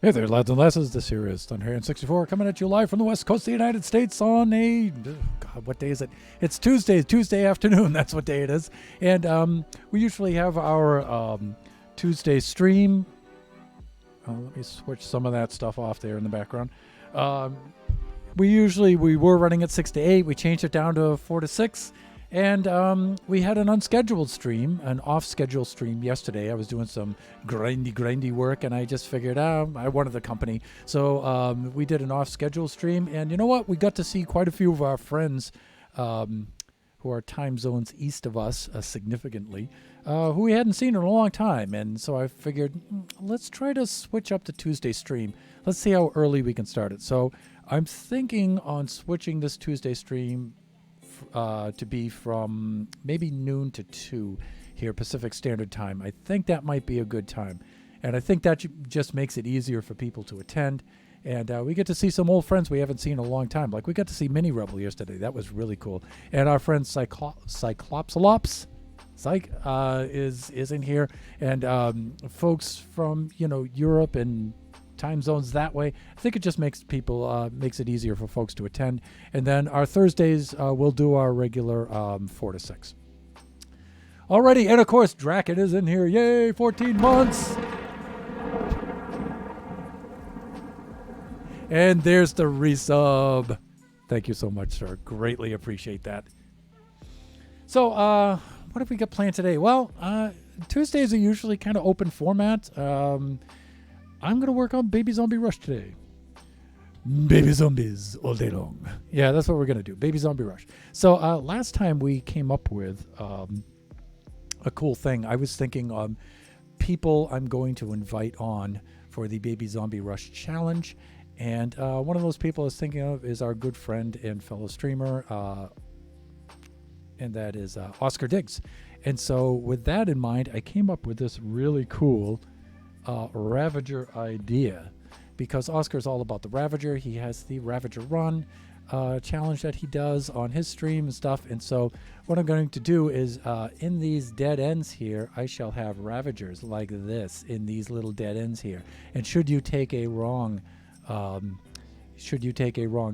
Hey there, lads and lasses. This here is Thunder64 coming at you live from the west coast of the United States on a... God, what day is it? It's Tuesday afternoon. That's what day it is. And we usually have our Tuesday stream. Let me switch some of that stuff off there in the background. We were running at 6 to 8. We changed it down to 4 to 6. And we had an unscheduled stream, an off-schedule stream yesterday. I was doing some grindy work, and I just figured, I wanted the company. So we did an off-schedule stream, and you know what? We got to see quite a few of our friends who are time zones east of us significantly, who we hadn't seen in a long time. And so I figured, let's try to switch up the Tuesday stream. Let's see how early we can start it. So I'm thinking on switching this Tuesday stream to be from maybe noon to 2 here, Pacific Standard Time. I think that might be a good time. And I think that just makes it easier for people to attend. And we get to see some old friends we haven't seen in a long time. Like we got to see Mini Rebel yesterday. That was really cool. And our friend Cyclopsalops is in here. And folks from, Europe and time zones that way. I think it just makes it easier for folks to attend. And then our Thursdays, we'll do our regular 4 to 6. Alrighty, and of course, Draken is in here. Yay, 14 months. And there's the resub. Thank you so much, sir. Greatly appreciate that. So, what have we got planned today? Well, Tuesdays are usually kind of open format. I'm going to work on Baby Zombie Rush today. Baby zombies all day long. Yeah, that's what we're going to do. Baby Zombie Rush. So last time we came up with a cool thing. I was thinking people I'm going to invite on for the Baby Zombie Rush Challenge. And one of those people I was thinking of is our good friend and fellow streamer, and that is Oscar Diggs. And so with that in mind, I came up with this really cool Ravager idea, because Oscar's all about the Ravager. He has the Ravager Run challenge that he does on his stream and stuff. And so what I'm going to do is in these dead ends here, I shall have Ravagers like this in these little dead ends here. And should you take a wrong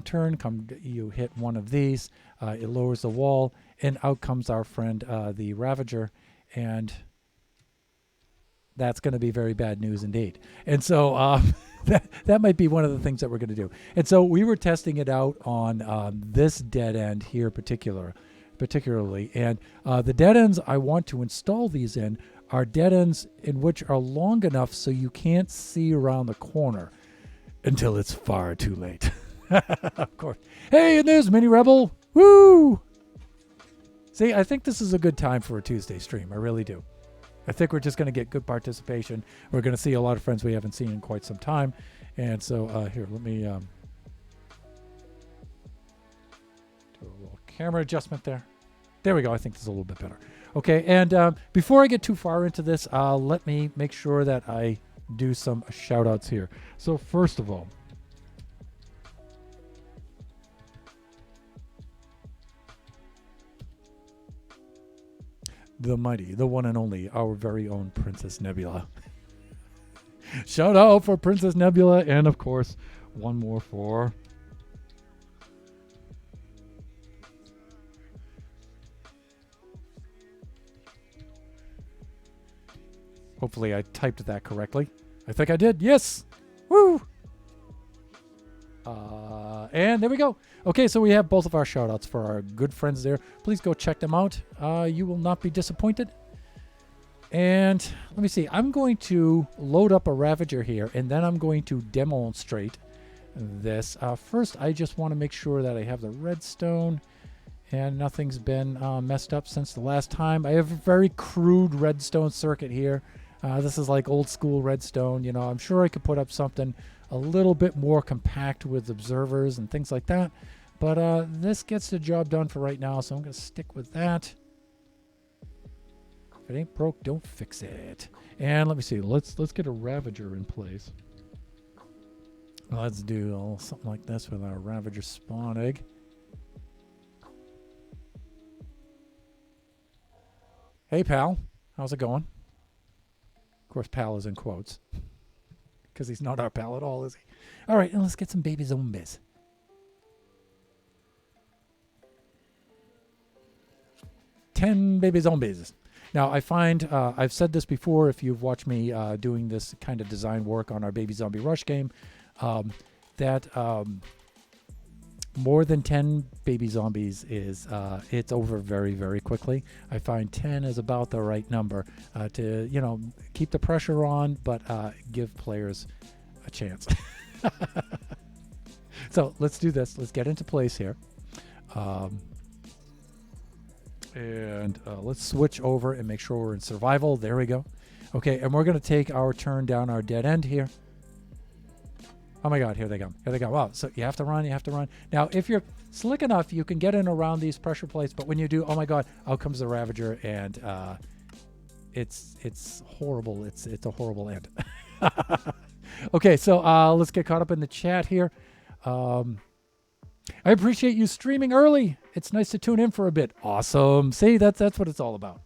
turn, you hit one of these, it lowers the wall, and out comes our friend the Ravager, and that's going to be very bad news indeed. And so that might be one of the things that we're going to do. And so we were testing it out on this dead end here particularly. And the dead ends I want to install these in are dead ends in which are long enough so you can't see around the corner until it's far too late. Of course. Hey, and there's Mini Rebel. Woo! See, I think this is a good time for a Tuesday stream. I really do. I think we're just going to get good participation. We're going to see a lot of friends we haven't seen in quite some time. And so here, let me do a little camera adjustment there. There we go. I think this is a little bit better. Okay, and before I get too far into this, let me make sure that I do some shout-outs here. So first of all, the mighty, the one and only, our very own Princess Nebula. Shout out for Princess Nebula, and of course, one more for... Hopefully I typed that correctly. I think I did. Yes! Woo! And there we go. Okay, so we have both of our shout-outs for our good friends there. Please go check them out. You will not be disappointed. And let me see. I'm going to load up a Ravager here, and then I'm going to demonstrate this. First, I just want to make sure that I have the redstone and nothing's been messed up since the last time. I have a very crude redstone circuit here. This is like old school redstone. I'm sure I could put up something a little bit more compact with observers and things like that. But this gets the job done for right now, so I'm going to stick with that. If it ain't broke, don't fix it. And let me see. Let's get a Ravager in place. Let's do something like this with our Ravager spawn egg. Hey, pal. How's it going? Of course, pal is in quotes. Because he's not our pal at all, is he? All right, and let's get some baby zombies. Ten baby zombies. Now, I find, I've said this before if you've watched me doing this kind of design work on our Baby Zombie Rush game, that more than 10 baby zombies is, it's over very, very quickly. I find 10 is about the right number to, you know, keep the pressure on, but give players a chance. So let's do this. Let's get into place here. And let's switch over and make sure we're in survival. There we go. Okay, and we're going to take our turn down our dead end here. Oh my God, here they come. Here they go. Wow, so you have to run, you have to run. Now, if you're slick enough, you can get in around these pressure plates, but when you do, oh my God, out comes the Ravager, and it's horrible. It's a horrible end. Okay, so let's get caught up in the chat here. I appreciate you streaming early. It's nice to tune in for a bit. Awesome. See, that's what it's all about.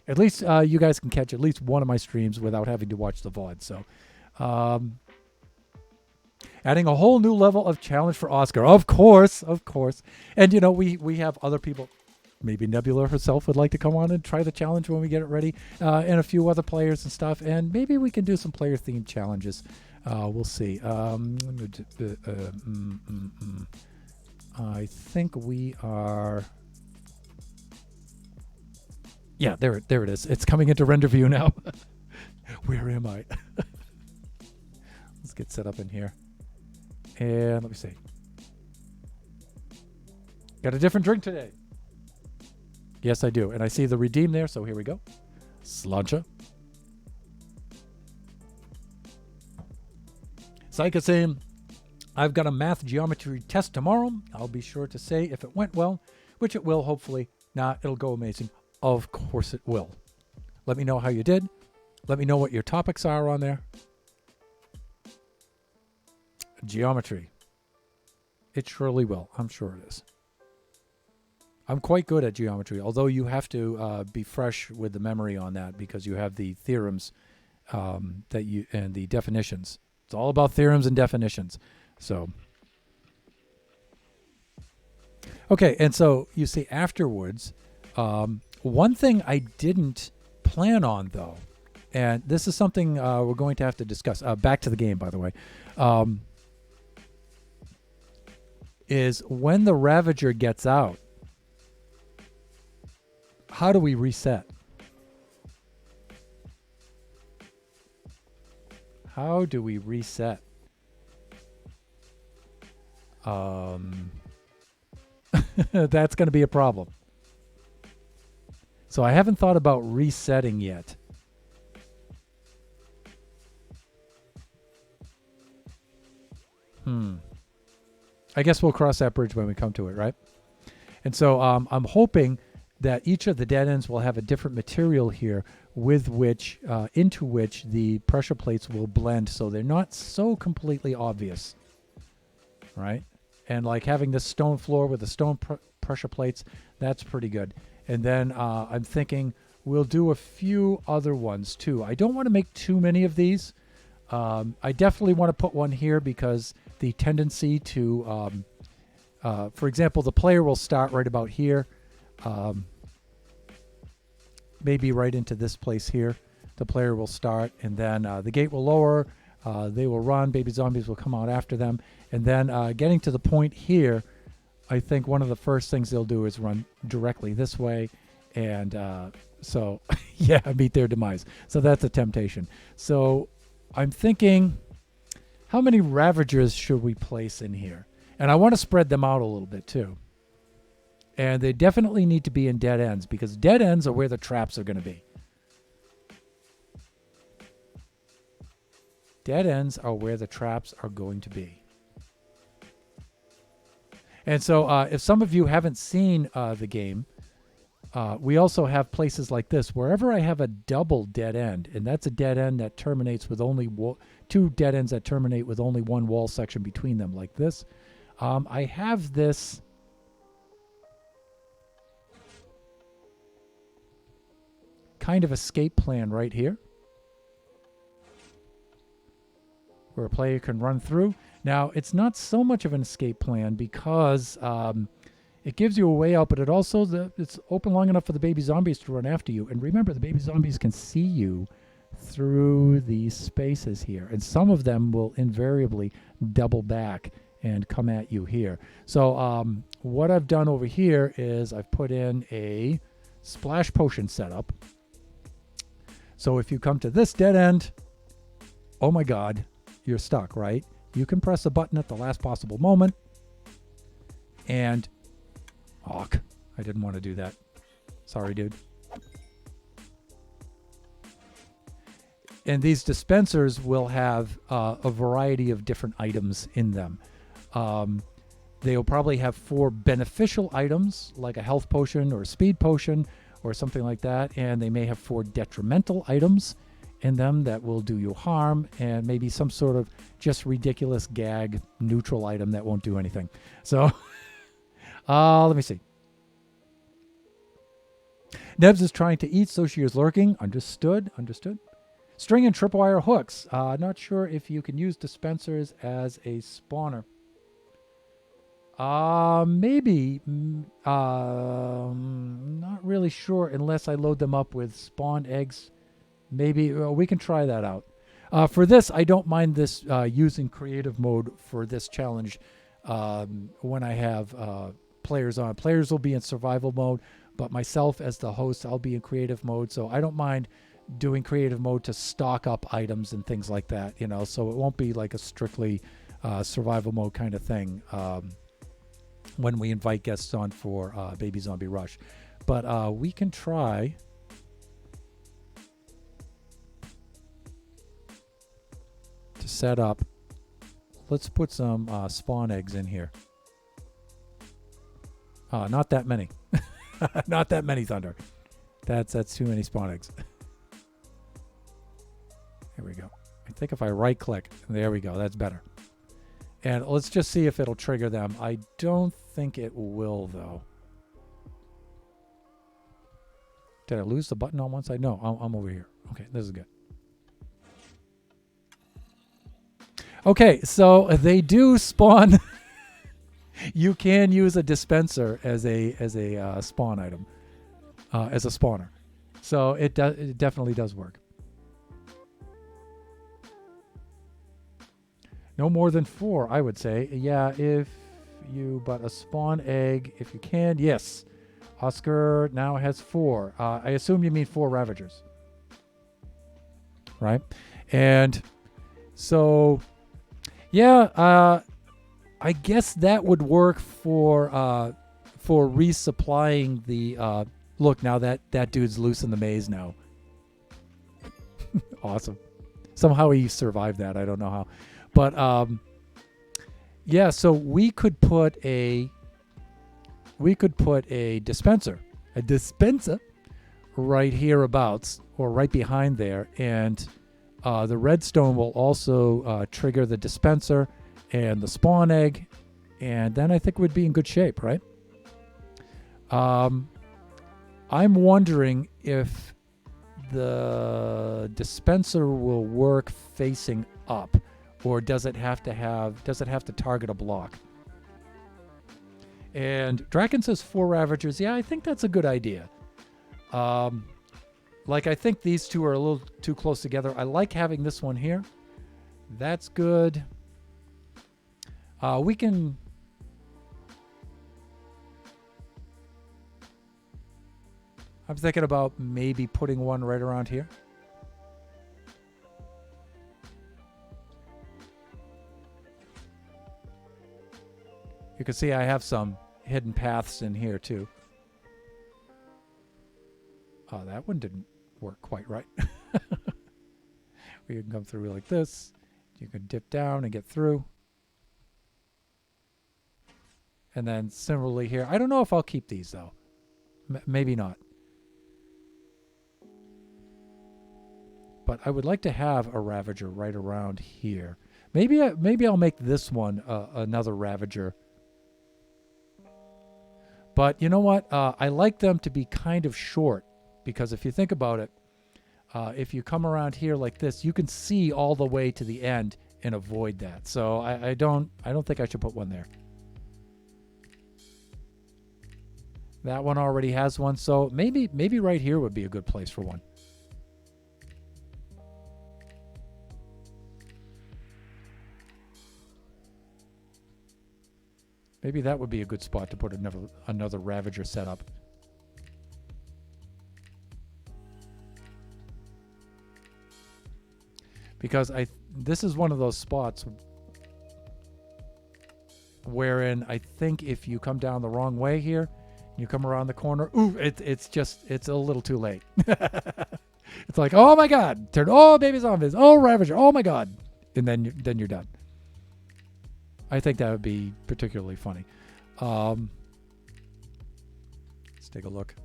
At least you guys can catch at least one of my streams without having to watch the VOD. So, adding a whole new level of challenge for Oscar. Of course. And, you know, we have other people. Maybe Nebula herself would like to come on and try the challenge when we get it ready. And a few other players and stuff. And maybe we can do some player-themed challenges. We'll see. I think we are... Yeah, there it is. It's coming into render view now. Where am I? Let's get set up in here. And let me see. Got a different drink today. Yes, I do. And I see the redeem there, so here we go. Slancha. Psych is saying, I've got a math geometry test tomorrow. I'll be sure to say if it went well, which it will, hopefully. Nah, it'll go amazing. Of course it will. Let me know how you did. Let me know what your topics are on there. Geometry. It surely will. I'm sure it is. I'm quite good at geometry, although you have to be fresh with the memory on that because you have the theorems and the definitions. It's all about theorems and definitions. So, okay, and so you see afterwards, one thing I didn't plan on though, and this is something we're going to have to discuss. Back to the game, by the way, is when the Ravager gets out, how do we reset? How do we reset? That's going to be a problem. So I haven't thought about resetting yet. I guess we'll cross that bridge when we come to it, right? And so I'm hoping that each of the dead ends will have a different material here with which, into which the pressure plates will blend so they're not so completely obvious, right? And like having this stone floor with the stone pressure plates, that's pretty good. And then I'm thinking we'll do a few other ones too. I don't want to make too many of these. I definitely want to put one here because the tendency to, for example, the player will start right about here. Maybe right into this place here. The player will start, and then the gate will lower. They will run. Baby zombies will come out after them. And then getting to the point here, I think one of the first things they'll do is run directly this way. And so, yeah, meet their demise. So that's a temptation. So I'm thinking, how many Ravagers should we place in here? And I want to spread them out a little bit too. And they definitely need to be in dead ends because dead ends are where the traps are going to be. Dead ends are where the traps are going to be. And so if some of you haven't seen the game, we also have places like this. Wherever I have a double dead end, and that's a dead end that terminates with only two dead ends that terminate with only one wall section between them like this. I have this kind of escape plan right here. where a player can run through. Now, it's not so much of an escape plan because it gives you a way out, but it also it's open long enough for the baby zombies to run after you. And remember, the baby zombies can see you through these spaces here, and some of them will invariably double back and come at you here. So what I've done over here is I've put in a splash potion setup. So if you come to this dead end, oh my God, you're stuck, right? You can press a button at the last possible moment. And, I didn't want to do that. Sorry, dude. And these dispensers will have a variety of different items in them. They'll probably have 4 beneficial items, like a health potion or a speed potion or something like that. And they may have 4 detrimental items in them that will do you harm, and maybe some sort of just ridiculous gag neutral item that won't do anything. So let me see. Nebs is trying to eat, so she is lurking. Understood. String and tripwire hooks. Not sure if you can use dispensers as a spawner. Maybe. Not really sure unless I load them up with spawned eggs. Maybe we can try that out. For this, I don't mind this using creative mode for this challenge when I have players on. Players will be in survival mode, but myself as the host, I'll be in creative mode. So I don't mind doing creative mode to stock up items and things like that, you know, so it won't be like a strictly survival mode kind of thing when we invite guests on for Baby Zombie Rush. But we can try... to set up, let's put some spawn eggs in here. Not that many. Not that many, Thunder. That's too many spawn eggs. There we go. I think if I right click, there we go, that's better. And let's just see if it'll trigger them. I don't think it will, though. Did I lose the button on one side? No, I'm over here. Okay, this is good. Okay, so they do spawn. You can use a dispenser as a spawn item, as a spawner. So it definitely does work. No more than 4, I would say. Yeah, but a spawn egg, if you can, yes. Oscar now has 4. I assume you mean 4 Ravagers, right? And so... yeah, I guess that would work for resupplying the... look, now that dude's loose in the maze now. Awesome. Somehow he survived that. I don't know how. But, yeah, so we could put a dispenser. A dispenser right hereabouts, or right behind there, and... the redstone will also trigger the dispenser and the spawn egg, and then I think we'd be in good shape, right? I'm wondering if the dispenser will work facing up, or does it have to target a block? And Draken says 4 Ravagers. Yeah, I think that's a good idea. Like, I think these two are a little too close together. I like having this one here. That's good. We can... I'm thinking about maybe putting one right around here. You can see I have some hidden paths in here, too. Oh, that one didn't work quite right. You can come through like this. You can dip down and get through. And then similarly here. I don't know if I'll keep these, though. Maybe not. But I would like to have a Ravager right around here. Maybe I'll make this one another Ravager. But you know what? I like them to be kind of short. Because if you think about it, if you come around here like this, you can see all the way to the end and avoid that. So I don't think I should put one there. That one already has one, so maybe right here would be a good place for one. Maybe that would be a good spot to put another Ravager setup. Because this is one of those spots wherein I think if you come down the wrong way here, you come around the corner, ooh, it's a little too late. It's like, oh my God, turn, oh baby zombies, oh Ravager, oh my God, and then you're done. I think that would be particularly funny. Let's take a look.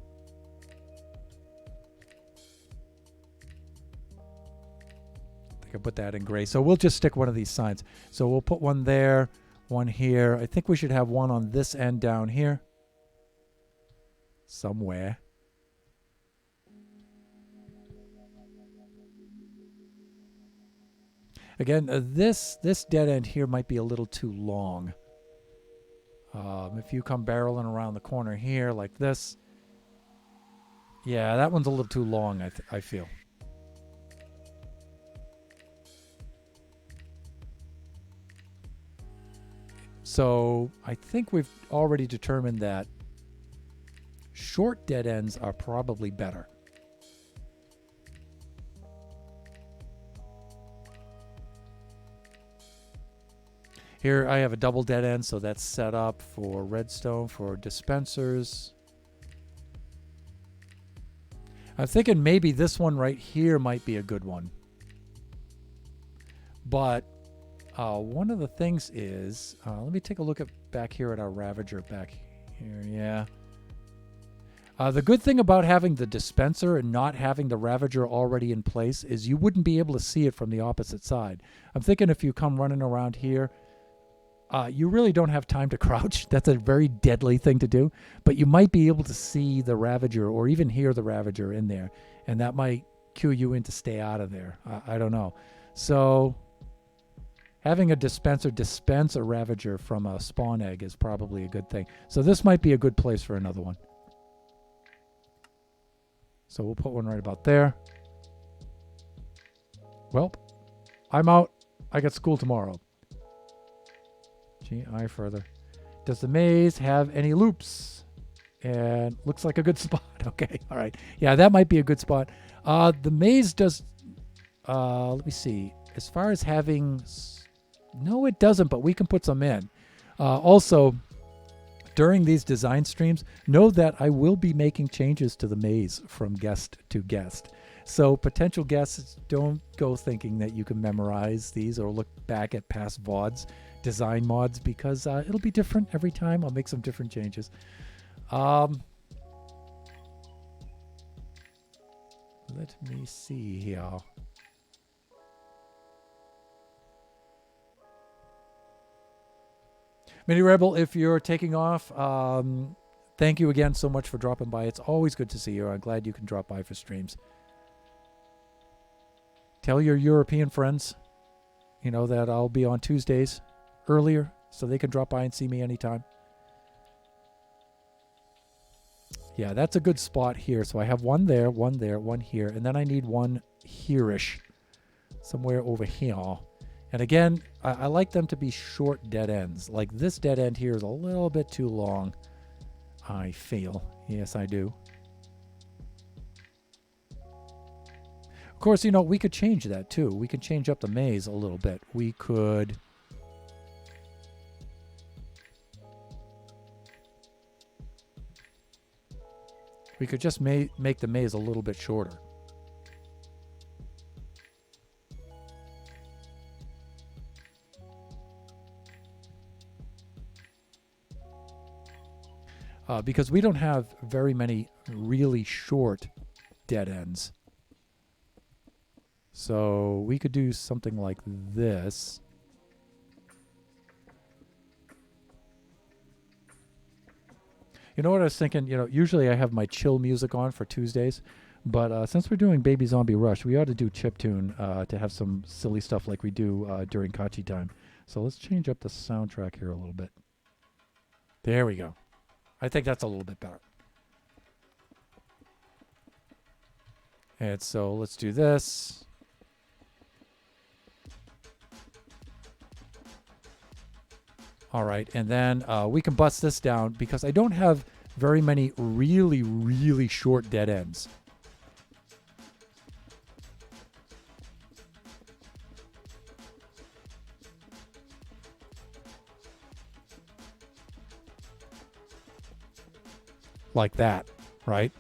I think I put that in gray. So we'll just stick one of these signs. So we'll put one there, one here. I think we should have one on this end down here. Somewhere. Again, this dead end here might be a little too long. If you come barreling around the corner here like this, yeah, that one's a little too long, I feel. So I think we've already determined that short dead ends are probably better. Here I have a double dead end, so that's set up for redstone, for dispensers. I'm thinking maybe this one right here might be a good one. But one of the things is, let me take a look back here at our Ravager back here. Yeah. The good thing about having the dispenser and not having the Ravager already in place is you wouldn't be able to see it from the opposite side. I'm thinking if you come running around here, you really don't have time to crouch. That's a very deadly thing to do. But you might be able to see the Ravager or even hear the Ravager in there. And that might cue you in to stay out of there. I don't know. So having a dispenser dispense a Ravager from a spawn egg is probably a good thing. So this might be a good place for another one. So we'll put one right about there. Well, I'm out. I got school tomorrow. GI further. Does the maze have any loops? And looks like a good spot. Okay, all right. Yeah, that might be a good spot. The maze does, let me see. As far as having, no it doesn't, but we can put some in. Also, during these design streams, know that I will be making changes to the maze from guest to guest. So potential guests, don't go thinking that you can memorize these or look back at past VODs, design mods, because it'll be different every time. I'll make some different changes. Let me see here. Mini Rebel, if you're taking off, thank you again so much for dropping by. It's always good to see you. I'm glad you can drop by for streams. Tell your European friends, you know, that I'll be on Tuesdays earlier so they can drop by and see me anytime. Yeah, that's a good spot here. So I have one there, one here, and then I need one here-ish, somewhere over here. And again, I like them to be short dead ends. Like this dead end here is a little bit too long, I feel. Yes, I do. Of course, you know, we could change that too. We could change up the maze a little bit. We could... We could just make the maze a little bit shorter. Because we don't have very many really short dead ends. So we could do something like this. You know what I was thinking? You know, usually I have my chill music on for Tuesdays. But since we're doing Baby Zombie Rush, we ought to do chiptune to have some silly stuff like we do during Kachi time. So let's change up the soundtrack here a little bit. There we go. I think that's a little bit better. And so let's do this. All right, and then we can bust this down because I don't have very many really, really short dead ends. Like that, right?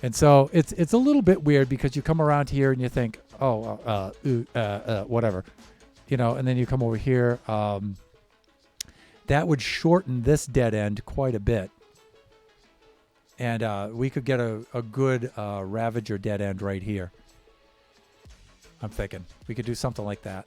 And so it's a little bit weird because you come around here and you think, oh, whatever, you know, and then you come over here. That would shorten this dead end quite a bit. And we could get a good Ravager dead end right here. I'm thinking we could do something like that.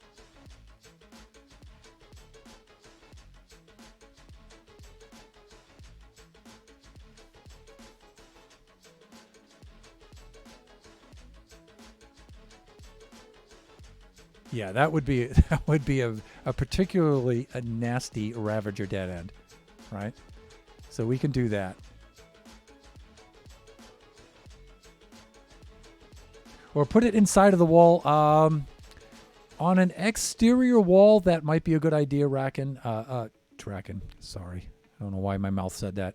Yeah, that would be a particularly a nasty Ravager dead end, right? So we can do that. Or put it inside of the wall. On an exterior wall, that might be a good idea, Draken. Sorry. I don't know why my mouth said that.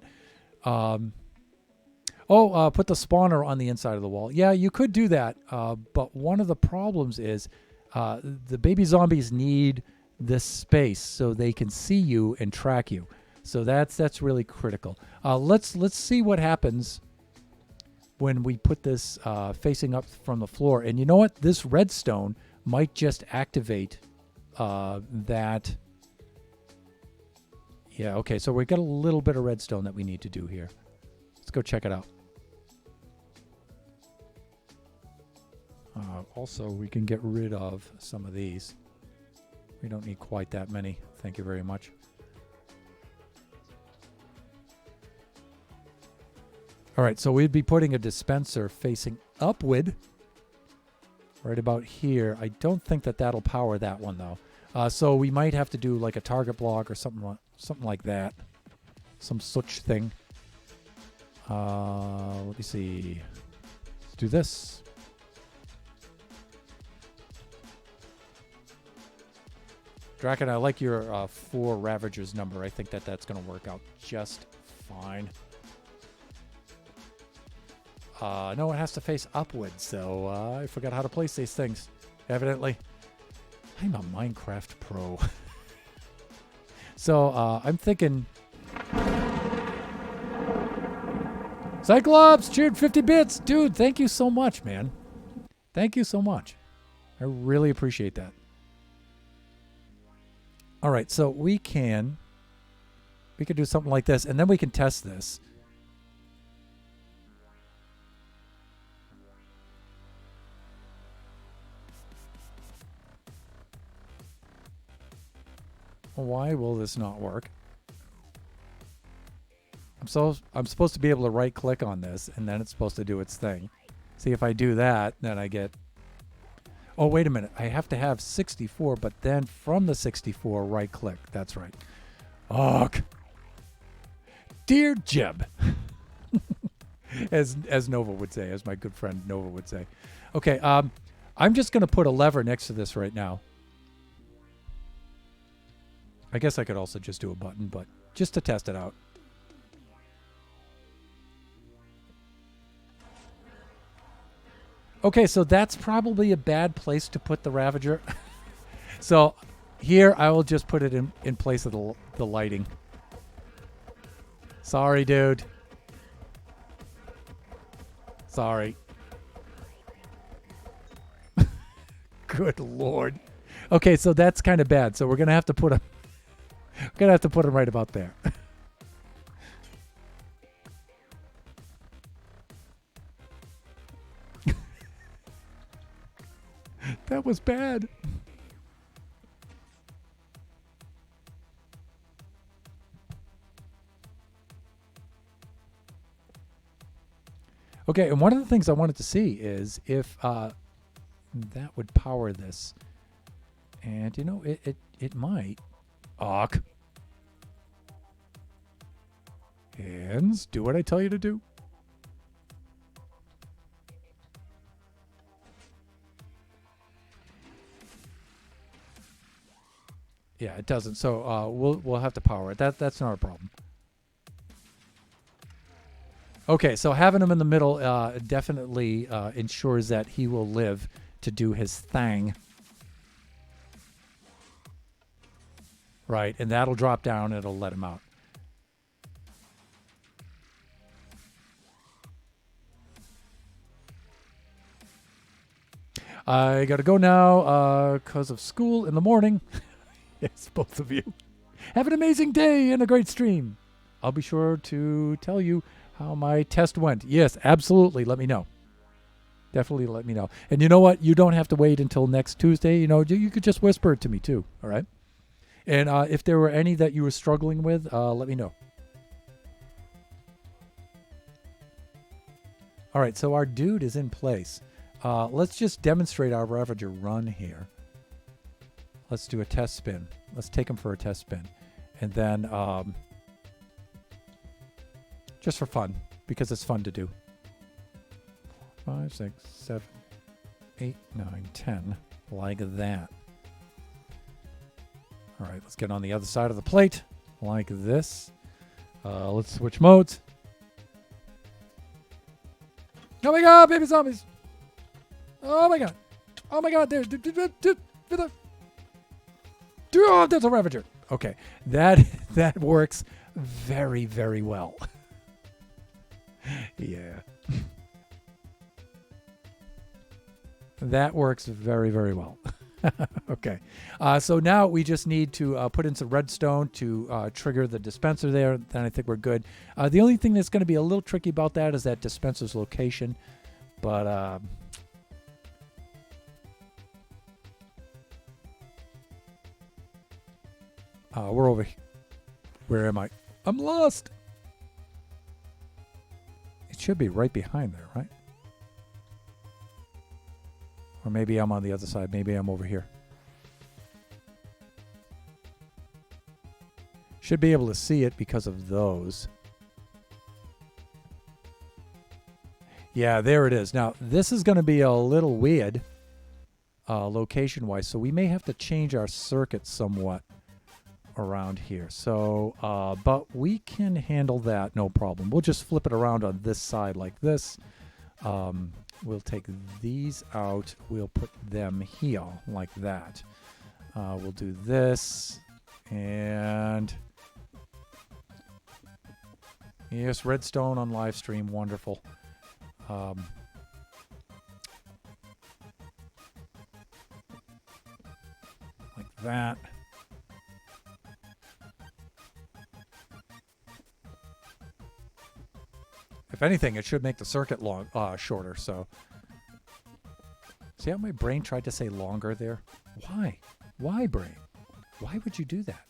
Put the spawner on the inside of the wall. Yeah, you could do that. But one of the problems is the baby zombies need this space so they can see you and track you. So that's really critical. Let's see what happens when we put this facing up from the floor. And you know what? This redstone might just activate that. Yeah, okay, so we've got a little bit of redstone that we need to do here. Let's go check it out. Also, we can get rid of some of these. We don't need quite that many. Thank you very much. All right, so we'd be putting a dispenser facing upward right about here. I don't think that that'll power that one, though. So we might have to do like a target block or something like that. Some such thing. Let me see. Let's do this. Draken, I like your 4 Ravagers number. I think that's going to work out just fine. No, it has to face upwards, so I forgot how to place these things, evidently. I'm a Minecraft pro. So I'm thinking... Cyclops cheered 50 bits. Dude, thank you so much, man. Thank you so much. I really appreciate that. All right, so we could do something like this, and then we can test this. Why will this not work? I'm supposed to be able to right click on this, and then it's supposed to do its thing. See, if I do that, then I get... Oh, wait a minute. I have to have 64, but then from the 64, right click. That's right. Ugh. Dear Jeb. as Nova would say, as my good friend Nova would say. Okay, I'm just going to put a lever next to this right now. I guess I could also just do a button, but just to test it out. Okay, so that's probably a bad place to put the Ravager. So here I will just put it in place of the lighting. Sorry, dude. Sorry. Good Lord. Okay, so that's kind of bad. So we're gonna have to put him. We're gonna have to put him right about there. That was bad. Okay, and one of the things I wanted to see is if that would power this. And, you know, it might. Awk. Hands, do what I tell you to do. Yeah, it doesn't. So we'll have to power it. That's not a problem. Okay, so having him in the middle definitely ensures that he will live to do his thing. Right, and that'll drop down and it'll let him out. I gotta go now because of school in the morning. Yes, both of you. Have an amazing day and a great stream. I'll be sure to tell you how my test went. Yes, absolutely. Let me know. Definitely let me know. And you know what? You don't have to wait until next Tuesday. You know, you could just whisper it to me too. All right. And if there were any that you were struggling with, let me know. All right. So our dude is in place. Let's just demonstrate our Ravager run here. Let's do a test spin. Let's take him for a test spin. And then just for fun, because it's fun to do. 5, 6, 7, 8, 9, 10. Like that. All right, let's get on the other side of the plate. Like this. Let's switch modes. Oh my god, baby zombies! Oh my god. Oh my god, there's... Oh, there's a Ravager. Okay, that works very, very well. Yeah. That works very, very well. Okay. So now we just need to put in some redstone to trigger the dispenser there. Then I think we're good. The only thing that's going to be a little tricky about that is that dispenser's location. But... we're over here. Where am I? I'm lost. It should be right behind there, right? Or maybe I'm on the other side. Maybe I'm over here. Should be able to see it because of those. Yeah, there it is. Now, this is going to be a little weird location-wise, so we may have to change our circuit somewhat around here. So, but we can handle that, no problem. We'll just flip it around on this side like this. We'll take these out. We'll put them here like that. We'll do this. And yes, redstone on live stream. Wonderful. Like that. If anything, it should make the circuit shorter. So, see how my brain tried to say longer there? Why? Why, brain? Why would you do that?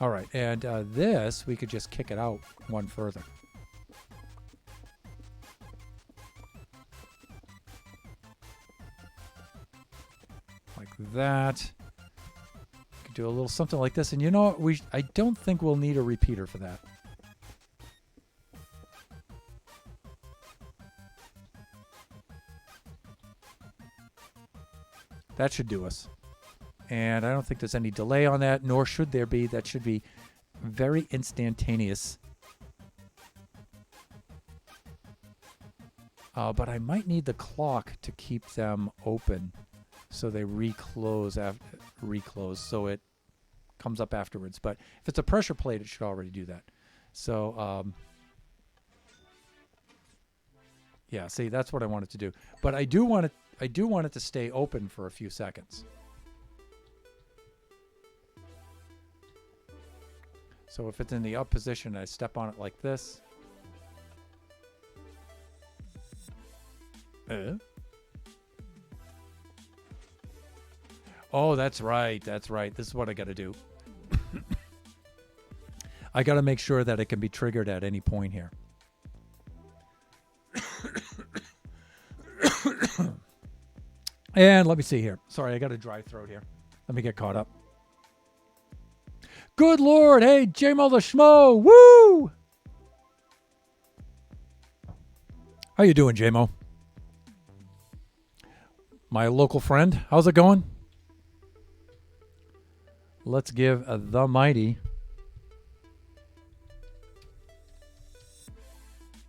All right, and this, we could just kick it out one further. Like that. Do a little something like this, and you know what? I don't think we'll need a repeater for that. That should do us. And I don't think there's any delay on that, nor should there be. That should be very instantaneous. But I might need the clock to keep them open so they reclose so it comes up afterwards. But if it's a pressure plate, it should already do that. So yeah, see, that's what I wanted to do. But I do want it to stay open for a few seconds. So if it's in the up position, I step on it like this. Oh, that's right. That's right. This is what I got to do. I got to make sure that it can be triggered at any point here. And let me see here. Sorry, I got a dry throat here. Let me get caught up. Good Lord. Hey, J-Mo the Schmo. Woo! How you doing, J-Mo? My local friend. How's it going? Let's give the mighty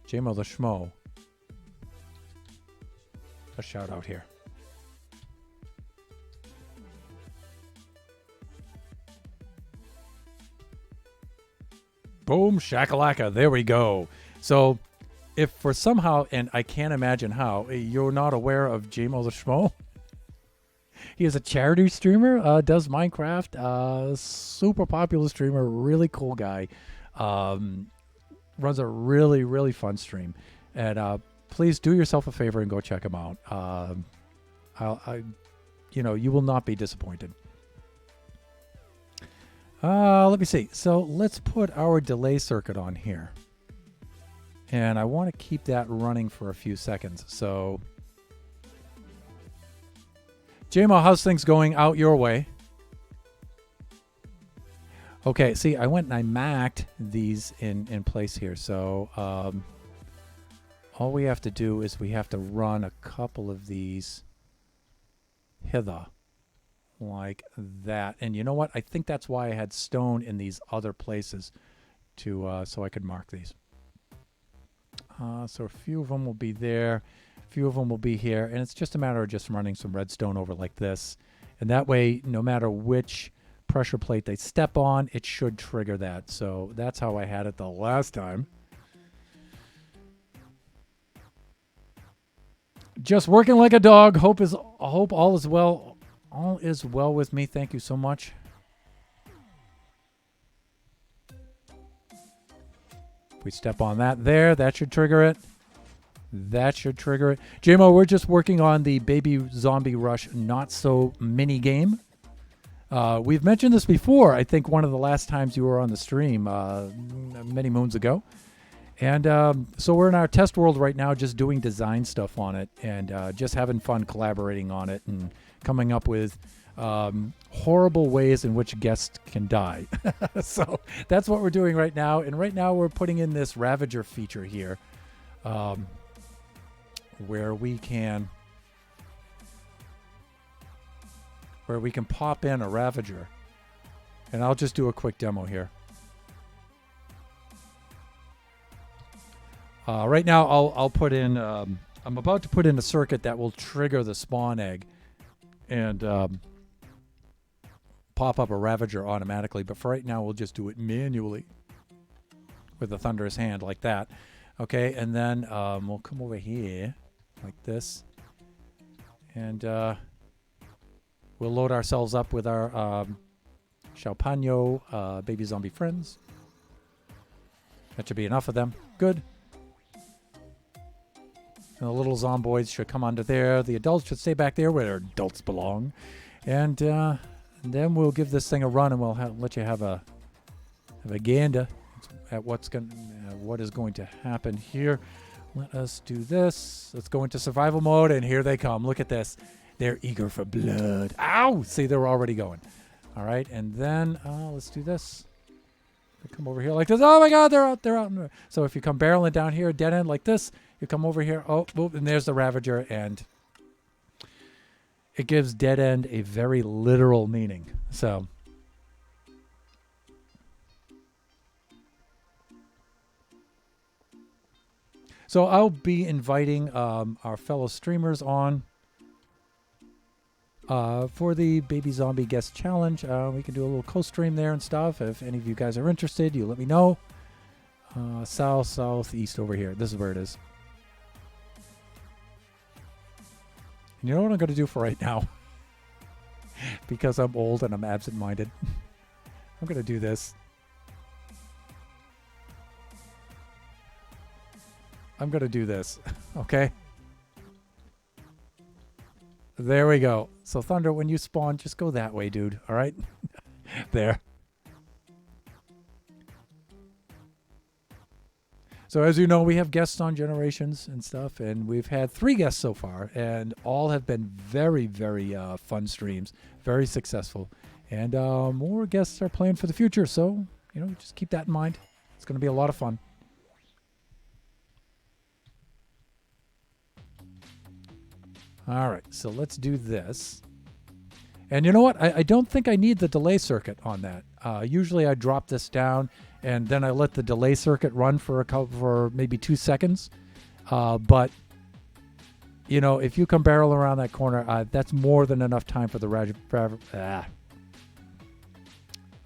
J-Mo the Schmo a shout out here. Boom, shakalaka. There we go. So if for somehow, and I can't imagine how, you're not aware of J-Mo the Schmo, he is a charity streamer, does Minecraft, super popular streamer, really cool guy, runs a really, really fun stream. And please do yourself a favor and go check him out. You will not be disappointed. Let me see. So let's put our delay circuit on here. And I want to keep that running for a few seconds. So, J-Mo, how's things going out your way? Okay, see, I went and I macked these in place here. So, all we have to do is we have to run a couple of these hither. Like that. And you know what? I think that's why I had stone in these other places to so I could mark these. So a few of them will be there. A few of them will be here. And it's just a matter of just running some redstone over like this. And that way, no matter which pressure plate they step on, it should trigger that. So that's how I had it the last time. Just working like a dog. Hope all is well. All is well with me. Thank you so much. If we step on that there, that should trigger it. That should trigger it. J-Mo, we're just working on the Baby Zombie Rush Not So mini game. We've mentioned this before. I think one of the last times you were on the stream many moons ago. And so we're in our test world right now just doing design stuff on it and just having fun collaborating on it and coming up with horrible ways in which guests can die. So that's what we're doing right now. And right now we're putting in this Ravager feature here where we can pop in a Ravager. And I'll just do a quick demo here. Right now I'll put in, I'm about to put in a circuit that will trigger the spawn egg and pop up a Ravager automatically. But for right now, we'll just do it manually with a thunderous hand like that. Okay, and then we'll come over here like this. And we'll load ourselves up with our Jalapeno baby zombie friends. That should be enough of them. Good. And the little zomboids should come under there. The adults should stay back there where adults belong. And then we'll give this thing a run, and we'll let you have a gander at what is going to happen here. Let us do this. Let's go into survival mode, and here they come. Look at this. They're eager for blood. Ow! See, they're already going. All right, and then let's do this. They come over here like this. Oh my God, they're out. So if you come barreling down here, dead end like this, you come over here. Oh, and there's the Ravager, and it gives dead end a very literal meaning. So I'll be inviting our fellow streamers on for the Baby Zombie Guest Challenge. We can do a little co-stream there and stuff. If any of you guys are interested, you let me know. Southeast over here. This is where it is. And you know what I'm going to do for right now? Because I'm old and I'm absent-minded. I'm going to do this. I'm going to do this. Okay? There we go. So, Thunder, when you spawn, just go that way, dude. All right? There. So as you know, we have guests on Generations and stuff, and we've had 3 guests so far, and all have been very, very fun streams, very successful. And more guests are planned for the future, so, just keep that in mind. It's going to be a lot of fun. All right, so let's do this. And you know what? I don't think I need the delay circuit on that. Usually I drop this down, and then I let the delay circuit run for maybe 2 seconds. But, if you come barrel around that corner, that's more than enough time for the Ravager.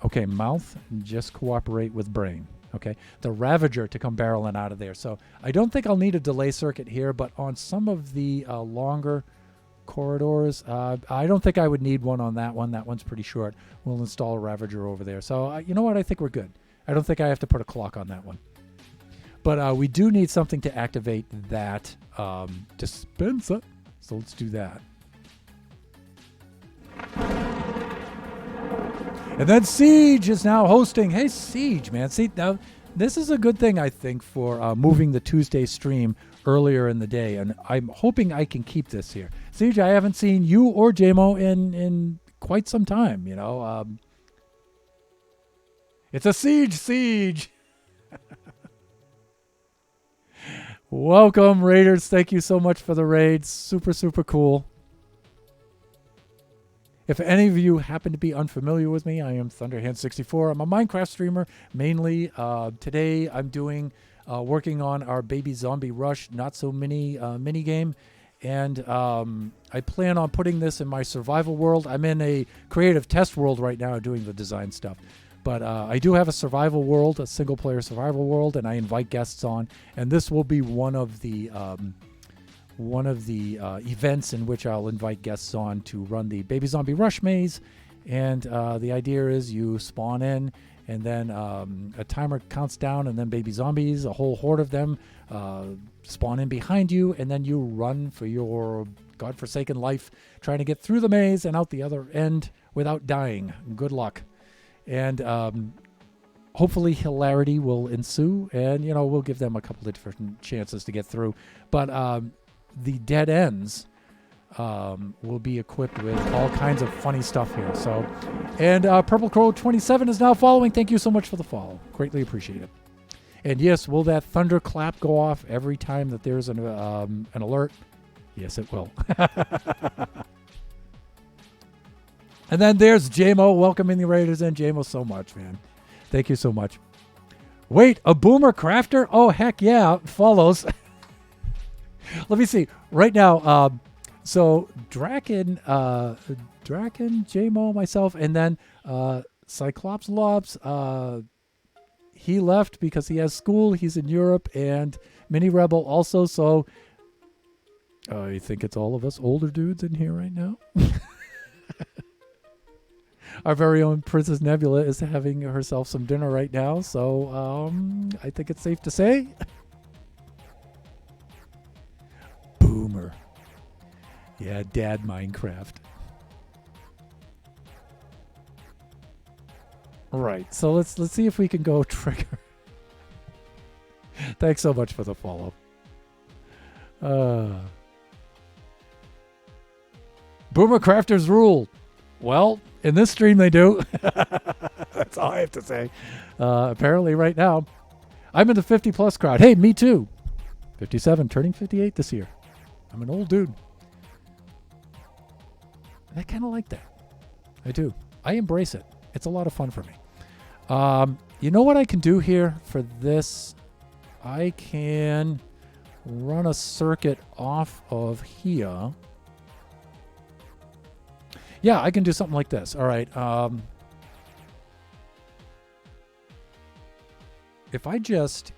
Okay, mouth, just cooperate with brain. Okay, the Ravager to come barreling out of there. So I don't think I'll need a delay circuit here, but on some of the longer corridors, I don't think I would need one on that one. That one's pretty short. We'll install a Ravager over there. So you know what? I think we're good. I don't think I have to put a clock on that one. But we do need something to activate that dispenser. So let's do that. And then Siege is now hosting. Hey, Siege, man. See, now this is a good thing, I think, for moving the Tuesday stream earlier in the day. And I'm hoping I can keep this here. Siege, I haven't seen you or JMO in quite some time, It's a siege. Welcome, Raiders. Thank you so much for the raid. Super, super cool. If any of you happen to be unfamiliar with me, I am Thunderhand64. I'm a Minecraft streamer, mainly. Today I'm working on our Baby Zombie Rush not-so-mini mini-game. And I plan on putting this in my survival world. I'm in a creative test world right now doing the design stuff. But I do have a survival world, a single-player survival world, and I invite guests on. And this will be one of the events in which I'll invite guests on to run the Baby Zombie Rush maze. And the idea is you spawn in, and then a timer counts down, and then baby zombies, a whole horde of them, spawn in behind you, and then you run for your godforsaken life, trying to get through the maze and out the other end without dying. Good luck. And hopefully hilarity will ensue, and, we'll give them a couple of different chances to get through. But the dead ends will be equipped with all kinds of funny stuff here. So, and Purple Crow 27 is now following. Thank you so much for the follow. Greatly appreciate it. And yes, will that thunderclap go off every time that there's an alert? Yes, it will. And then there's JMO welcoming the Raiders in. JMO so much, man. Thank you so much. Wait, a boomer crafter? Oh, heck yeah. Follows. Let me see. Right now, so Draken, JMO, myself, and then Cyclops Lobs, he left because he has school. He's in Europe, and Mini Rebel also. So I think it's all of us older dudes in here right now. Our very own Princess Nebula is having herself some dinner right now. So I think it's safe to say. Boomer. Yeah, Dad Minecraft. All right, so let's see if we can go trigger. Thanks so much for the follow. Boomer crafters rule. Well, in this stream they do. That's all I have to say. Apparently right now, I'm in the 50 plus crowd. Hey, me too. 57, turning 58 this year. I'm an old dude. And I kind of like that. I do. I embrace it. It's a lot of fun for me. You know what I can do here for this? I can run a circuit off of here. Yeah, I can do something like this. All right. If I just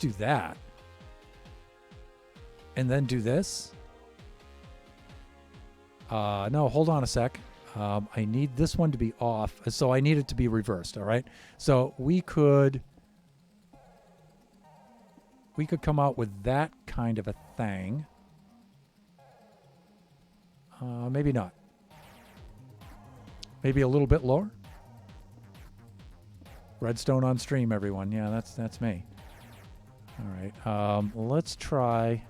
do that and then do this. No, hold on a sec. I need this one to be off. So I need it to be reversed. All right. So we could come out with that kind of a thing. Maybe not. Maybe a little bit lower. Redstone on stream, everyone. Yeah, that's me. All right. Let's try.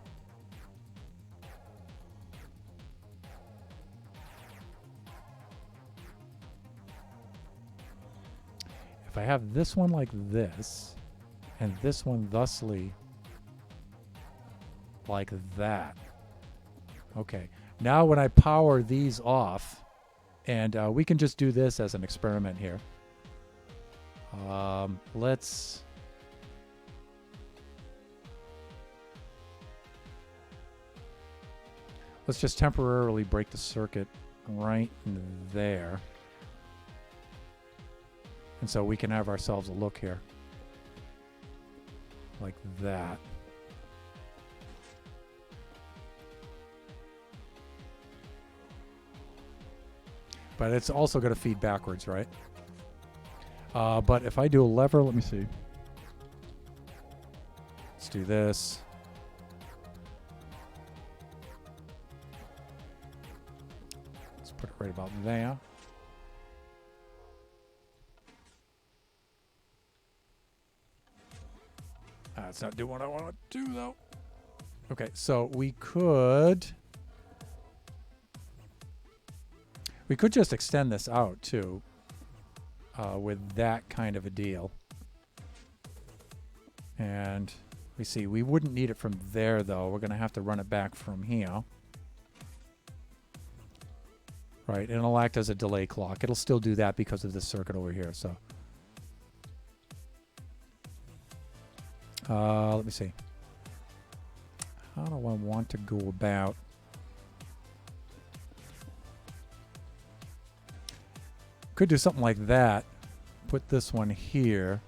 If I have this one like this, and this one thusly like that. Okay. Now when I power these off, and we can just do this as an experiment here. Let's just temporarily break the circuit right there. And so we can have ourselves a look here. Like that. But it's also going to feed backwards, right? But if I do a lever, let me see. Let's do this. Let's put it right about there. That's not doing what I want to do, though. Okay, so we could just extend this out, too, with that kind of a deal. And we see, we wouldn't need it from there, though. We're going to have to run it back from here. Right, and it'll act as a delay clock. It'll still do that because of this circuit over here, so. Let me see. How do I want to go about? Could do something like that. Put this one here.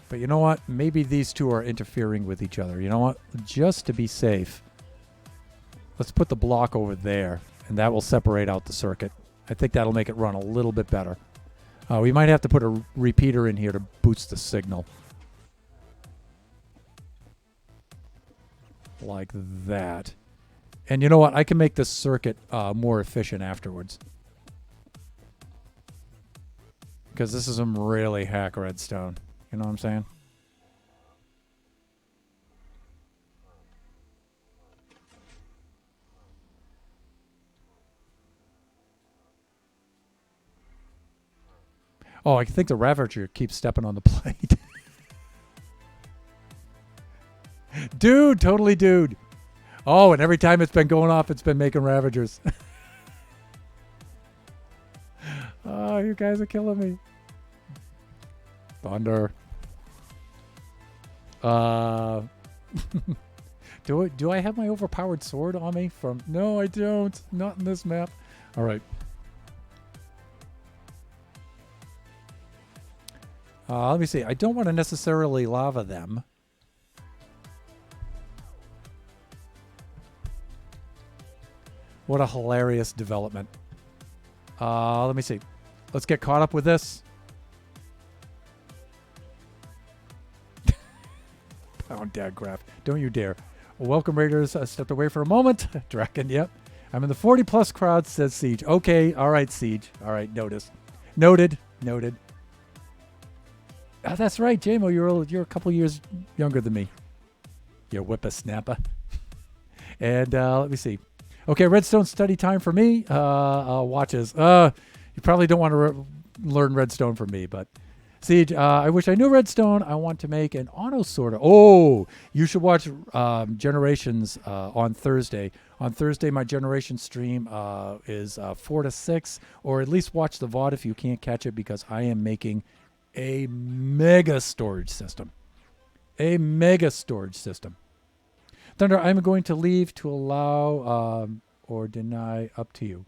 But you know what? Maybe these two are interfering with each other. You know what? Just to be safe, let's put the block over there, and that will separate out the circuit. I think that'll make it run a little bit better. We might have to put a repeater in here to boost the signal. Like that. And you know what? I can make this circuit more efficient afterwards. Because this is some really hack redstone. You know what I'm saying? Oh, I think the Ravager keeps stepping on the plate. Dude, totally dude. Oh, and every time it's been going off, it's been making Ravagers. Oh, you guys are killing me. Thunder. Do I have my overpowered sword on me from... No, I don't. Not in this map. All right. Let me see. I don't want to necessarily lava them. What a hilarious development. Let me see. Let's get caught up with this. Pound dad graph. Don't you dare. Welcome, Raiders. I stepped away for a moment. Draken, yep. I'm in the 40-plus crowd, says Siege. Okay, all right, Siege. All right, notice. Noted. Noted. Oh, that's right, JMO. You're a couple years younger than me. You whippersnapper. And let me see. Okay, Redstone study time for me. Watches. You probably don't want to learn Redstone from me, but Siege, I wish I knew Redstone. I want to make an auto sorter. Oh, you should watch Generations on Thursday. On Thursday, my Generation stream is 4 to 6, or at least watch the VOD if you can't catch it, because I am making a mega storage system. A mega storage system. Thunder, I'm going to leave to allow or deny, up to you.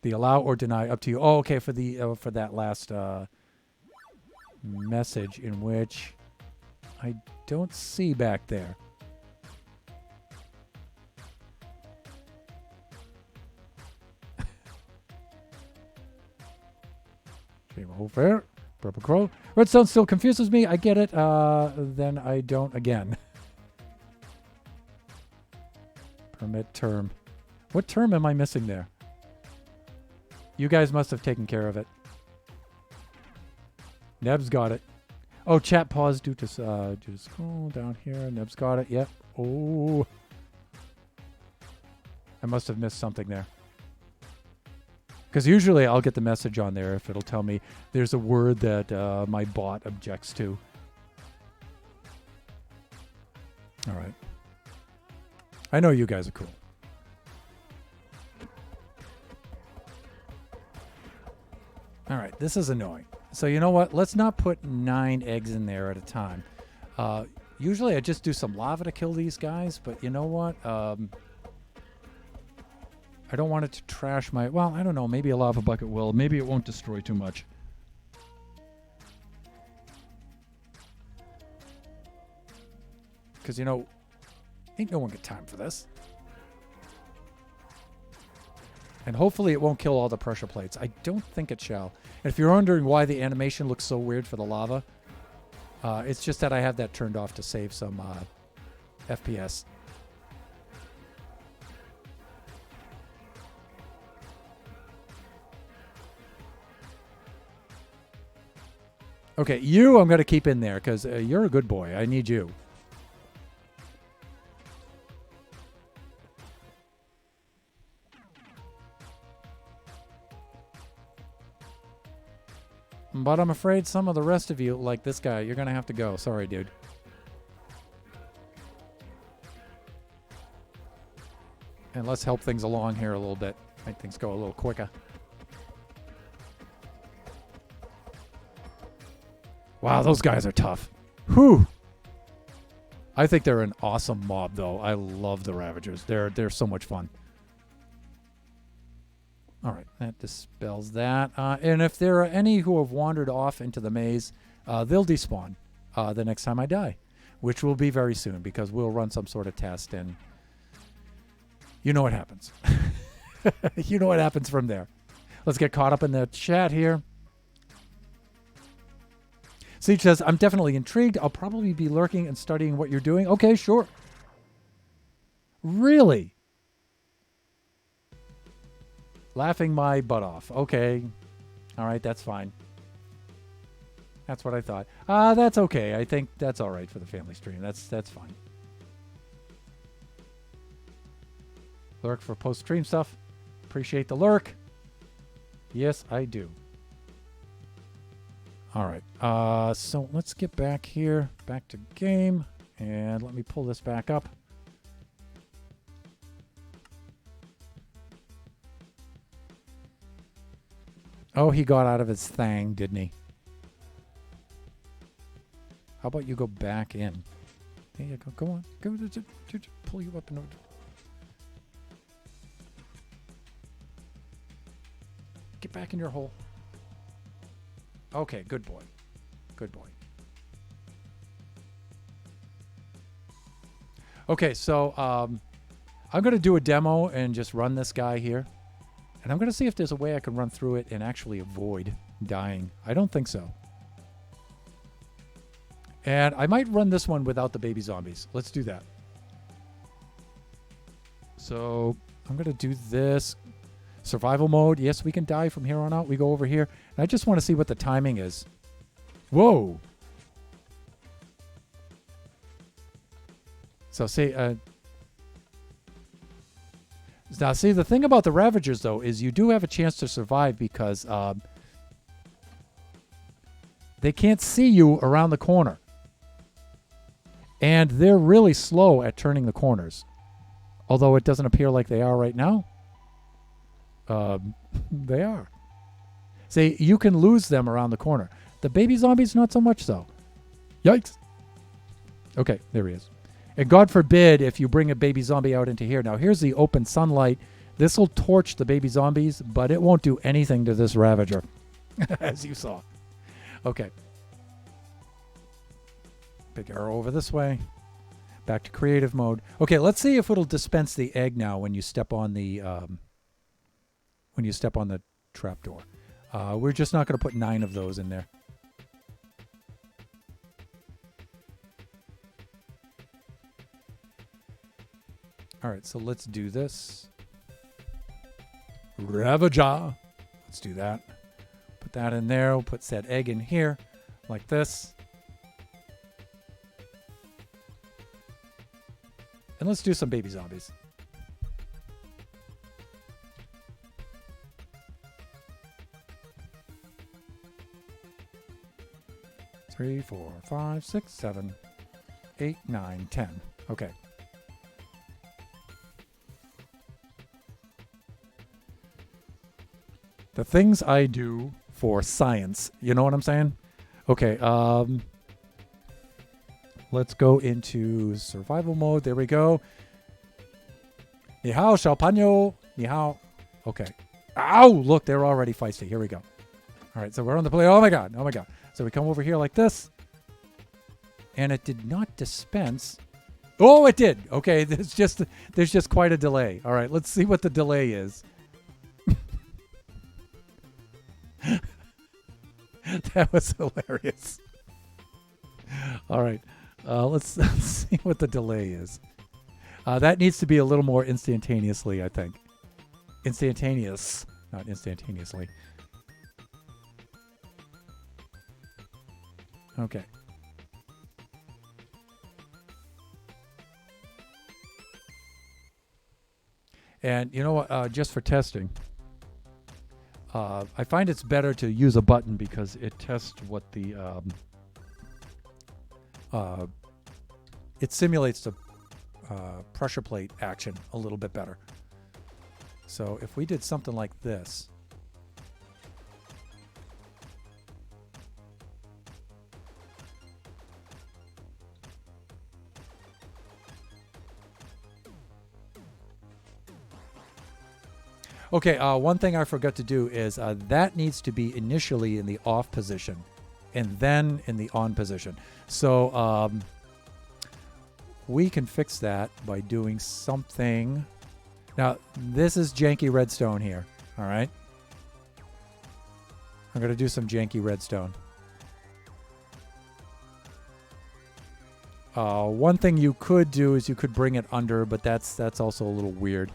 The allow or deny, up to you. Oh, okay, for the for that last message, in which I don't see back there. Fair. Purple Crow. Redstone still confuses me. I get it. Then I don't again. Permit term. What term am I missing there? You guys must have taken care of it. Neb's got it. Oh, chat paused due to scroll down here. Neb's got it. Yep. Oh. I must have missed something there. Because usually I'll get the message on there if it'll tell me there's a word that my bot objects to. All right. I know you guys are cool. All right, this is annoying. So you know what? Let's not put 9 eggs in there at a time. Usually I just do some lava to kill these guys, but you know what? I don't want it to trash my... Well, I don't know. Maybe a lava bucket will. Maybe it won't destroy too much. Because, you know, ain't no one got time for this. And hopefully it won't kill all the pressure plates. I don't think it shall. And if you're wondering why the animation looks so weird for the lava, it's just that I have that turned off to save some FPS. Okay, you I'm going to keep in there because you're a good boy. I need you. But I'm afraid some of the rest of you, like this guy, you're going to have to go. Sorry, dude. And let's help things along here a little bit. Make things go a little quicker. Wow, those guys are tough. Whew. I think they're an awesome mob, though. I love the Ravagers. They're so much fun. All right, that dispels that. And if there are any who have wandered off into the maze, they'll despawn the next time I die, which will be very soon because we'll run some sort of test and you know what happens. You know what happens from there. Let's get caught up in the chat here. Siege says, I'm definitely intrigued. I'll probably be lurking and studying what you're doing. Okay, sure. Really? Laughing my butt off. Okay. All right, that's fine. That's what I thought. That's okay. I think that's all right for the family stream. That's fine. Lurk for post-stream stuff. Appreciate the lurk. Yes, I do. All right. So let's get back here. Back to game. And let me pull this back up. Oh, he got out of his thing, didn't he? How about you go back in? There you go. Go on. Go. Pull you up and over. Get back in your hole. Okay, good boy. Good boy. Okay, so I'm going to do a demo and just run this guy here. And I'm going to see if there's a way I can run through it and actually avoid dying. I don't think so. And I might run this one without the baby zombies. Let's do that. So I'm going to do this. Survival mode. Yes, we can die from here on out. We go over here. And I just want to see what the timing is. Whoa. So see... Now, see, the thing about the Ravagers, though, is you do have a chance to survive because they can't see you around the corner. And they're really slow at turning the corners. Although it doesn't appear like they are right now. They are. See, you can lose them around the corner. The baby zombies, not so much so. Yikes. Okay, there he is. And God forbid if you bring a baby zombie out into here. Now, here's the open sunlight. This will torch the baby zombies, but it won't do anything to this Ravager, as you saw. Okay. Big arrow over this way. Back to creative mode. Okay, let's see if it'll dispense the egg now when you step on the trapdoor. We're just not going to put 9 of those in there. All right, so let's do this. Ravager. Let's do that. Put that in there. We'll put said egg in here like this. And let's do some baby zombies. Three, 4, 5, 6, 7, 8, 9, 10. Okay. The things I do for science. You know what I'm saying? Okay. Let's go into survival mode. There we go. Ni hao, Xiaopanyo. Ni hao. Okay. Ow! Look, they're already feisty. Here we go. All right, so we're on the play. Oh my god. Oh my god. So we come over here like this. And it did not dispense. Oh, it did. Okay, there's just quite a delay. All right, let's see what the delay is. That was hilarious. All right, let's see what the delay is. That needs to be a little more instantaneously, I think. Instantaneous, not instantaneously. Okay. And you know what, just for testing, I find it's better to use a button because it tests what the, it simulates the pressure plate action a little bit better. So if we did something like this, okay, one thing I forgot to do is that needs to be initially in the off position and then in the on position. So we can fix that by doing something. Now, this is janky redstone here, all right? I'm going to do some janky redstone. One thing you could do is you could bring it under, but that's also a little weird.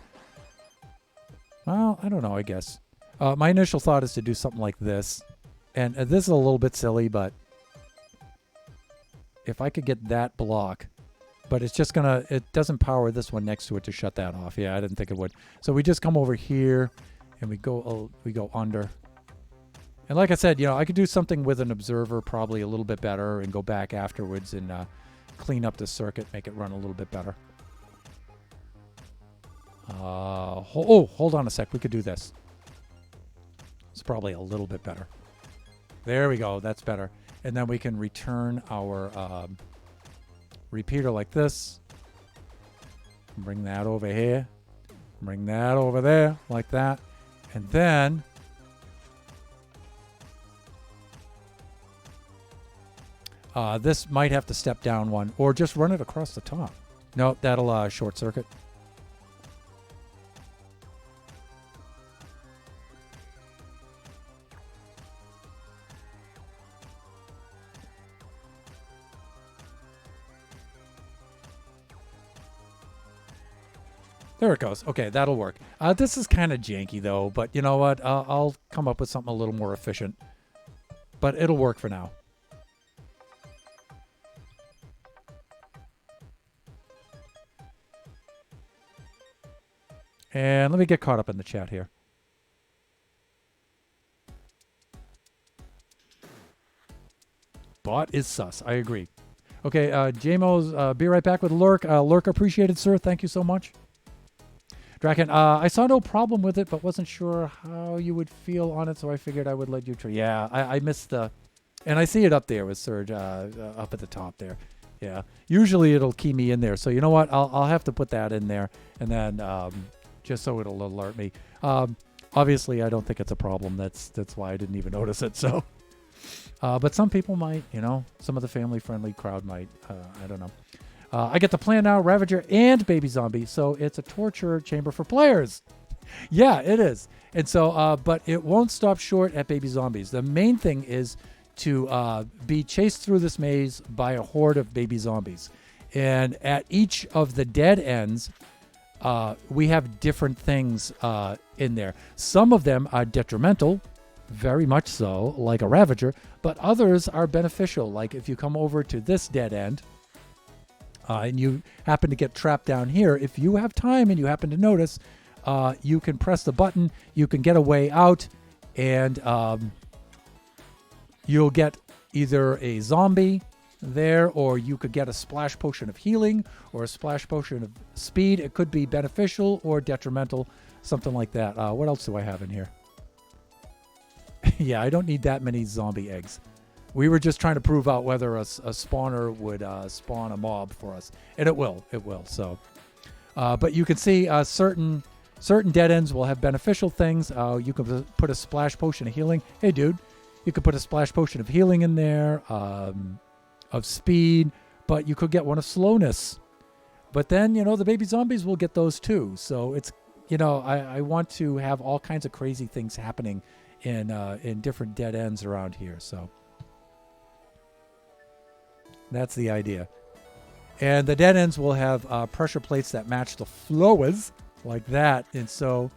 Well, I don't know, I guess. My initial thought is to do something like this. And this is a little bit silly, but if I could get that block, but it's just gonna, it doesn't power this one next to it to shut that off. Yeah, I didn't think it would. So we just come over here and we go under. And like I said, you know, I could do something with an observer probably a little bit better and go back afterwards and clean up the circuit, make it run a little bit better. Hold on a sec. We could do this. It's probably a little bit better. There we go. That's better. And then we can return our repeater like this. Bring that over here. Bring that over there like that. And then this might have to step down one or just run it across the top. No, that'll short circuit. There it goes. Okay, that'll work. This is kind of janky, though, but you know what? I'll come up with something a little more efficient. But it'll work for now. And let me get caught up in the chat here. Bot is sus. I agree. Okay, JMO's be right back with Lurk. Lurk appreciated, sir. Thank you so much. Draken, I saw no problem with it, but wasn't sure how you would feel on it, so I figured I would let you try. Yeah, I missed the... And I see it up there with Surge, up at the top there. Yeah, usually it'll key me in there. So you know what? I'll have to put that in there, and then just so it'll alert me. Obviously, I don't think it's a problem. That's why I didn't even notice it. So, but some people might, you know, some of the family-friendly crowd might. I don't know. I get the plan now, Ravager and Baby Zombie, so it's a torture chamber for players. Yeah, it is. And so, but it won't stop short at Baby Zombies. The main thing is to be chased through this maze by a horde of Baby Zombies. And at each of the dead ends, we have different things in there. Some of them are detrimental, very much so, like a Ravager, but others are beneficial. Like if you come over to this dead end, and you happen to get trapped down here, if you have time and you happen to notice, you can press the button, you can get a way out, and you'll get either a zombie there, or you could get a splash potion of healing or a splash potion of speed. It could be beneficial or detrimental, something like that. What else do I have in here? Yeah, I don't need that many zombie eggs. We were just trying to prove out whether a spawner would spawn a mob for us, and it will. So, but you can see certain dead ends will have beneficial things. You can put a splash potion of healing. Hey, dude, you could put a splash potion of healing in there, of speed, but you could get one of slowness. But then, the baby zombies will get those too. So it's, I want to have all kinds of crazy things happening in different dead ends around here. So that's the idea. And the dead ends will have pressure plates that match the flowers like that. And so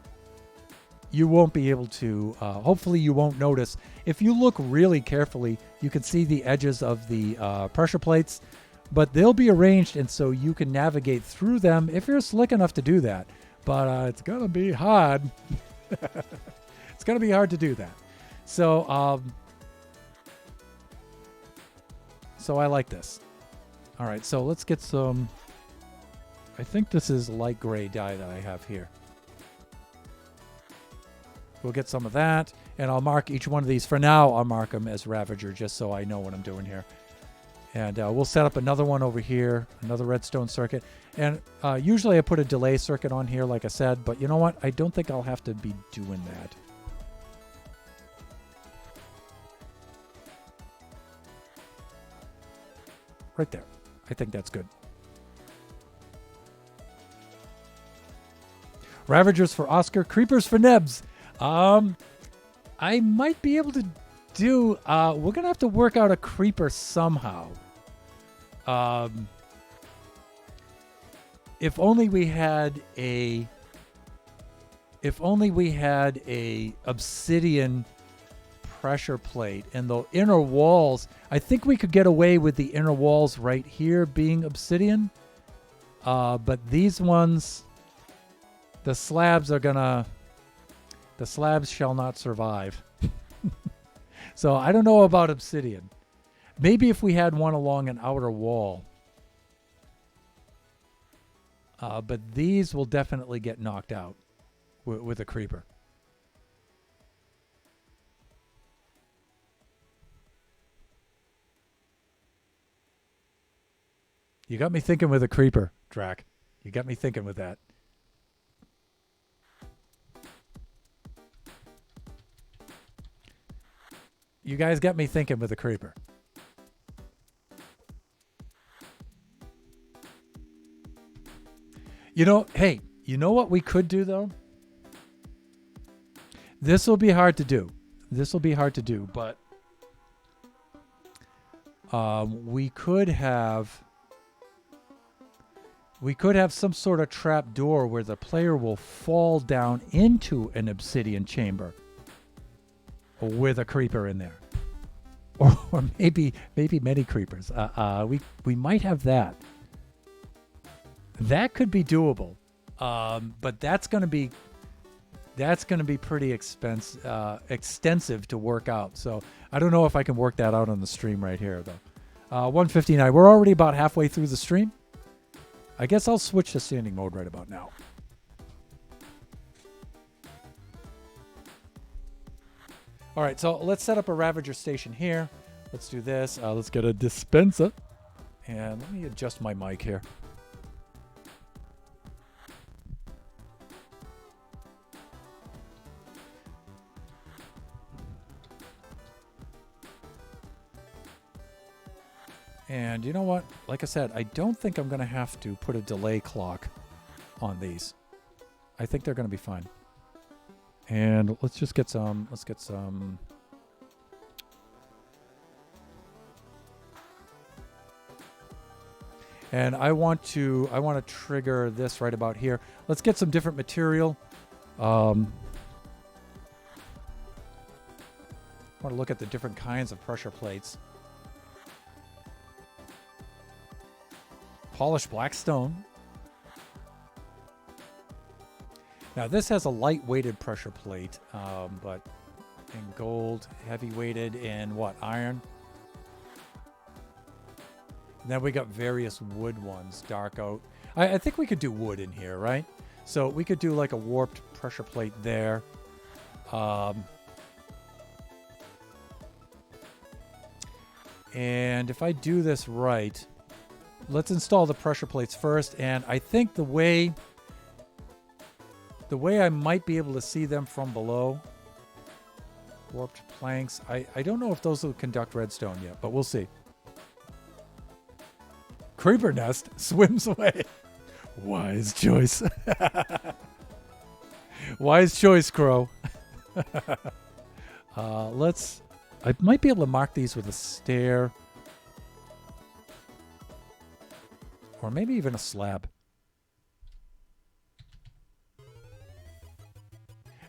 you won't be able to, hopefully you won't notice. If you look really carefully, you can see the edges of the pressure plates, but they'll be arranged, and so you can navigate through them if you're slick enough to do that. But it's going to be hard. It's going to be hard to do that. So, so I like this. All right, so let's get some, I think this is light gray dye that I have here. We'll get some of that, and I'll mark each one of these. For now, I'll mark them as Ravager just so I know what I'm doing here. And we'll set up another one over here, another redstone circuit. And usually I put a delay circuit on here, like I said, but you know what? I don't think I'll have to be doing that. Right there. I think that's good. Ravagers for Oscar, Creepers for Nebs. I might be able to do, we're going to have to work out a creeper somehow. If only we had a obsidian pressure plate and the inner walls. I think we could get away with the inner walls right here being obsidian. But these ones, the slabs shall not survive. So I don't know about obsidian. Maybe if we had one along an outer wall. But these will definitely get knocked out with a creeper. You got me thinking with a creeper, Drac. You got me thinking with that. You guys got me thinking with a creeper. Hey, you know what we could do, though? This will be hard to do. But we could have some sort of trap door where the player will fall down into an obsidian chamber with a creeper in there. Or maybe many creepers. We might have that. That could be doable. But that's going to be pretty extensive to work out. So I don't know if I can work that out on the stream right here, though. 159. We're already about halfway through the stream. I guess I'll switch to standing mode right about now. All right, so let's set up a Ravager Station here. Let's do this. Let's get a dispenser. And let me adjust my mic here. And you know what? Like I said, I don't think I'm going to have to put a delay clock on these. I think they're going to be fine. And let's just get some. Let's get some. And I want to trigger this right about here. Let's get some different material. I want to look at the different kinds of pressure plates. Polished black stone. Now this has a light-weighted pressure plate, but in gold, heavy-weighted in what, iron? And then we got various wood ones, dark oak. I think we could do wood in here, right? So we could do like a warped pressure plate there. And if I do this right, let's install the pressure plates first. And I think the way I might be able to see them from below, warped planks. I don't know if those will conduct redstone yet, but we'll see. Creeper nest swims away. Wise choice. Wise choice, Crow. I might be able to mark these with a stair. Or maybe even a slab.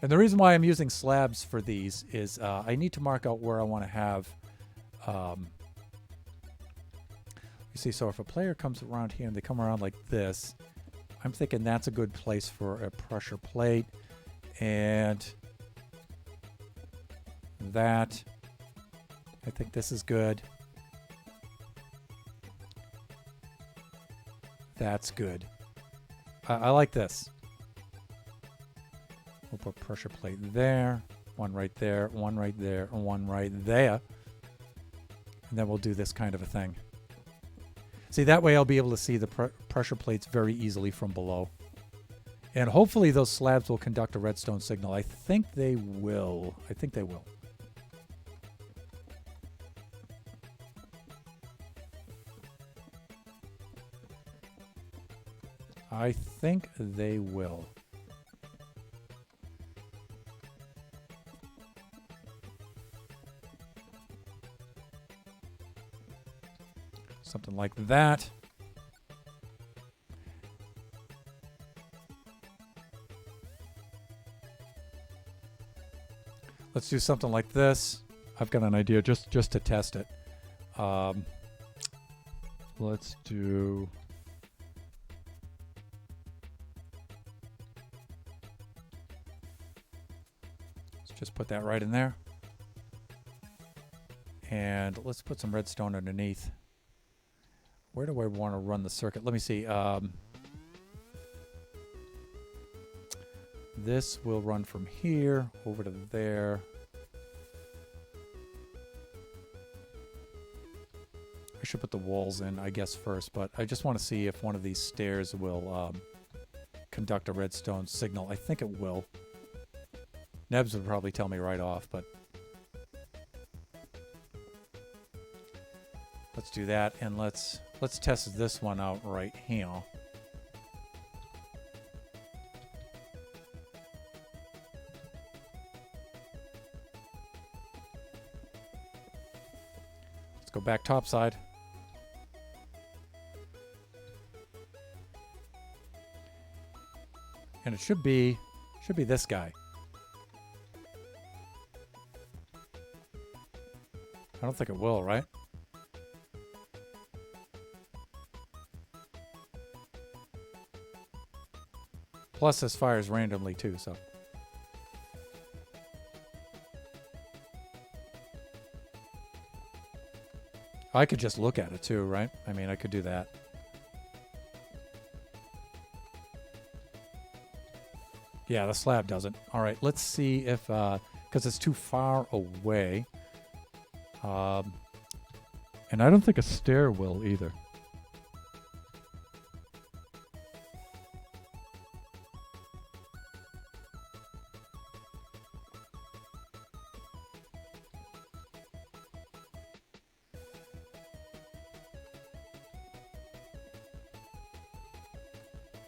And the reason why I'm using slabs for these is I need to mark out where I want to have... you see, so if a player comes around here and they come around like this, I'm thinking that's a good place for a pressure plate. And that... I think this is good. That's good. I like this. We'll put pressure plate there, one right there, one right there, and one right there. And then we'll do this kind of a thing. See, that way I'll be able to see the pressure plates very easily from below. And hopefully those slabs will conduct a redstone signal. I think they will. I think they will. I think they will. Something like that. Let's do something like this. I've got an idea just to test it. Let's do... Just put that right in there. And let's put some redstone underneath. Where do I want to run the circuit? Let me see. This will run from here over to there. I should put the walls in, I guess, first, but I just want to see if one of these stairs will conduct a redstone signal. I think it will. Nebs would probably tell me right off, but let's do that, and let's test this one out right here. Let's go back topside. And it should be this guy. I don't think it will, right? Plus, this fires randomly too, so. I could just look at it too, right? I mean, I could do that. Yeah, the slab doesn't. All right, let's see if, because it's too far away. And I don't think a stair will either.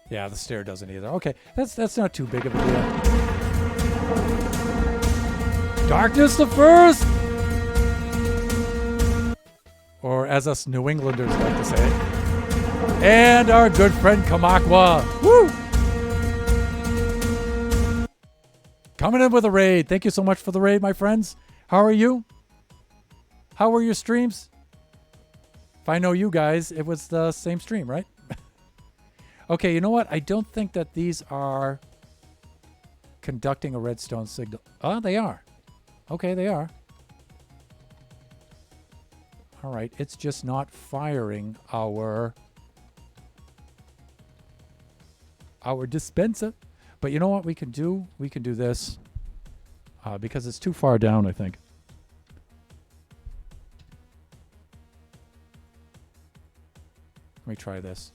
Yeah, the stair doesn't either. Okay, that's not too big of a deal. Darkness the first! Or as us New Englanders like to say, And our good friend Kamakwa. Woo! Coming in with a raid. Thank you so much for the raid, my friends. How are you? How were your streams? If I know you guys, it was the same stream, right? Okay, you know what? I don't think that these are conducting a redstone signal. Oh, they are. Okay, they are. All right, it's just not firing our dispenser. But you know what we can do? We can do this because it's too far down, I think. Let me try this.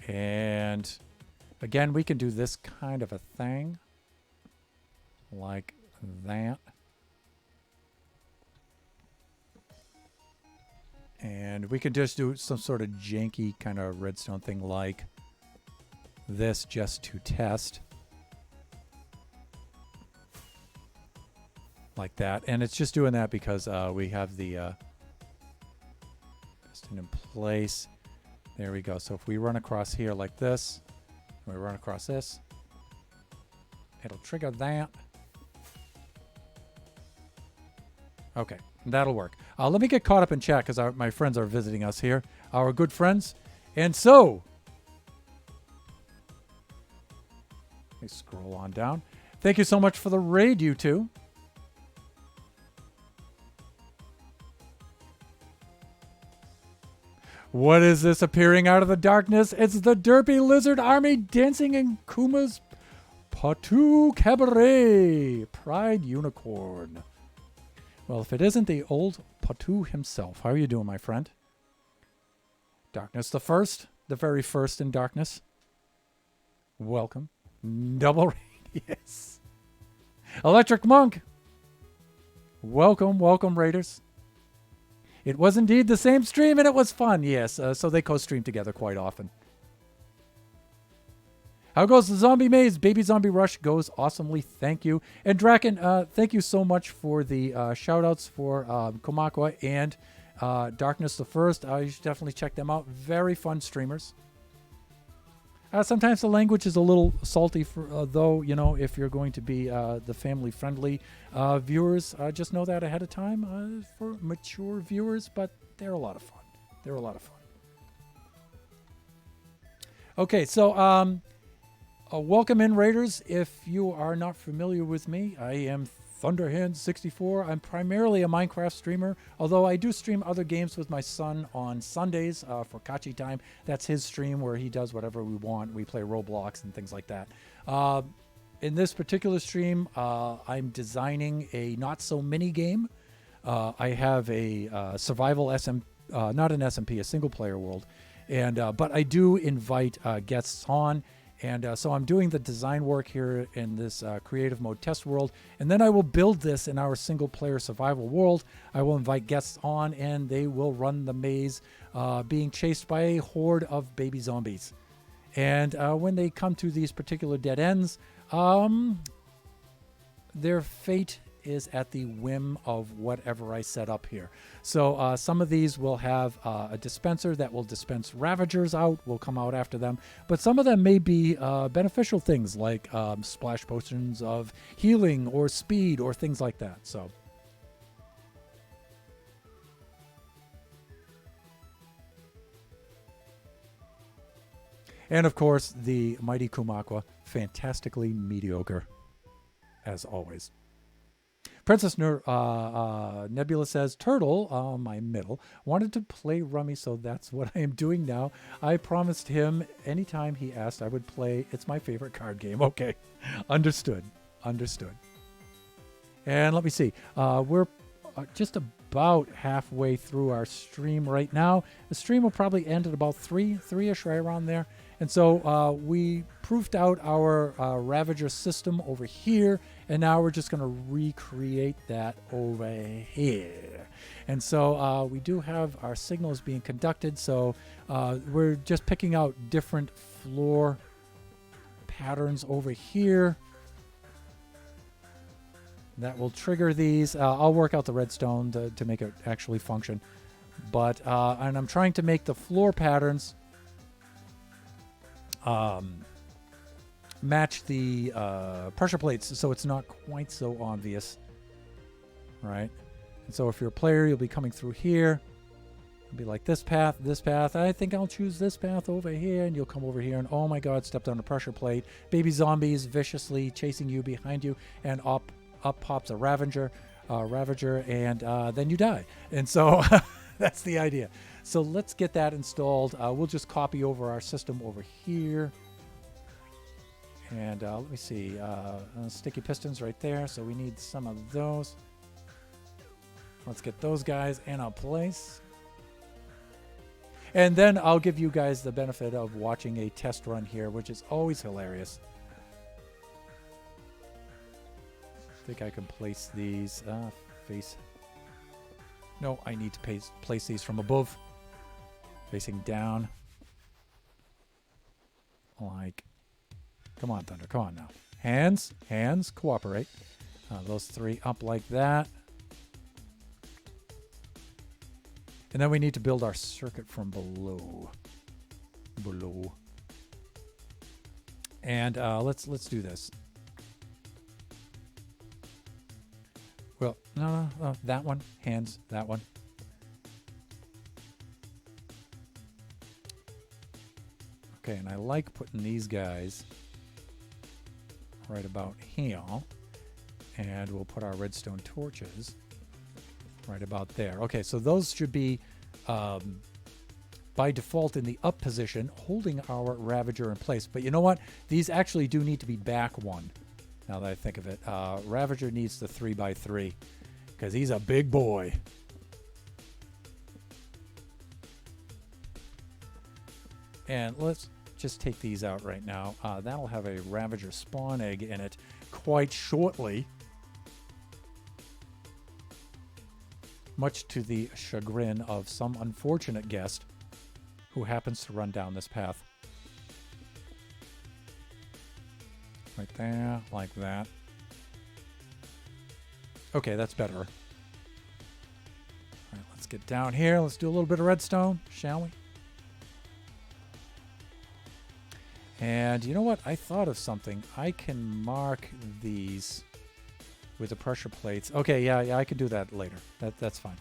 And again, we can do this kind of a thing like that. And we can just do some sort of janky kind of redstone thing like this just to test. Like that. And it's just doing that because we have the piston in place. There we go. So if we run across here like this, we run across this, it'll trigger that. Okay, that'll work. Let me get caught up in chat because my friends are visiting us here, our good friends. And so, let me scroll on down. Thank you so much for the raid, you two. What is this appearing out of the darkness? It's the Derpy Lizard Army dancing in Kuma's Patu Cabaret, Pride Unicorn. Well, if it isn't the old Patu himself, how are you doing, my friend? Darkness the first, the very first in darkness. Welcome. Double raid, yes. Electric Monk. Welcome, welcome, Raiders. It was indeed the same stream, and it was fun, yes. So they co-stream together quite often. How goes the zombie maze? Baby Zombie Rush goes awesomely. Thank you. And Draken, thank you so much for the shout-outs for Komakwa and Darkness the First. You should definitely check them out. Very fun streamers. Sometimes the language is a little salty, though, you know, if you're going to be the family-friendly viewers, just know that ahead of time for mature viewers, but they're a lot of fun. They're a lot of fun. Okay, so welcome in, Raiders. If you are not familiar with me, I am Thunderhand64. I'm primarily a Minecraft streamer, although I do stream other games with my son on Sundays for Kachi Time. That's his stream where he does whatever we want. We play Roblox and things like that. In this particular stream, I'm designing a not-so-mini game. I have a survival not an SMP, a single-player world. And but I do invite guests on. And so I'm doing the design work here in this creative mode test world. And then I will build this in our single player survival world. I will invite guests on and they will run the maze being chased by a horde of baby zombies. And when they come to these particular dead ends, their fate is at the whim of whatever I set up here. So some of these will have a dispenser that will dispense Ravagers out, will come out after them. But some of them may be beneficial things like splash potions of healing or speed or things like that. So. And of course, the mighty Kumakwa, fantastically mediocre, as always. Princess Nebula says, Turtle, my middle, wanted to play Rummy, so that's what I am doing now. I promised him anytime he asked I would play. It's my favorite card game. Okay, understood. Understood. And let me see. We're just about halfway through our stream right now. The stream will probably end at about 3-ish, right around there. And so we proofed out our Ravager system over here, and now we're just going to recreate that over here. And so we do have our signals being conducted, so we're just picking out different floor patterns over here that will trigger these. I'll work out the redstone to make it actually function. But, and I'm trying to make the floor patterns match the pressure plates so it's not quite so obvious, right? And so if you're a player, you'll be coming through here. It'll be like this path, this path. I think I'll choose this path over here, and you'll come over here, and oh my god, stepped on a pressure plate. Baby zombies viciously chasing you behind you, and up pops a Ravager, and then you die. And so that's the idea. So let's get that installed. We'll just copy over our system over here. And let me see, sticky pistons right there. So we need some of those. Let's get those guys in a place. And then I'll give you guys the benefit of watching a test run here, which is always hilarious. I think I can place these face. No, I need to place these from above, facing down. Like, come on, Thunder, come on now. Hands, cooperate. Those three up like that. And then we need to build our circuit from below. And let's do this. Well, no, that one. Hands, that one. Okay, and I like putting these guys right about here. And we'll put our redstone torches right about there. Okay, so those should be by default in the up position, holding our Ravager in place. But you know what? These actually do need to be back one, now that I think of it. Ravager needs the 3x3 because he's a big boy. And let's just take these out right now. That'll have a Ravager spawn egg in it quite shortly. Much to the chagrin of some unfortunate guest who happens to run down this path. Right there, like that. Okay, that's better. All right, let's get down here. Let's do a little bit of redstone, shall we? And you know what? I thought of something. I can mark these with the pressure plates. Okay, yeah, I can do that later. That's fine.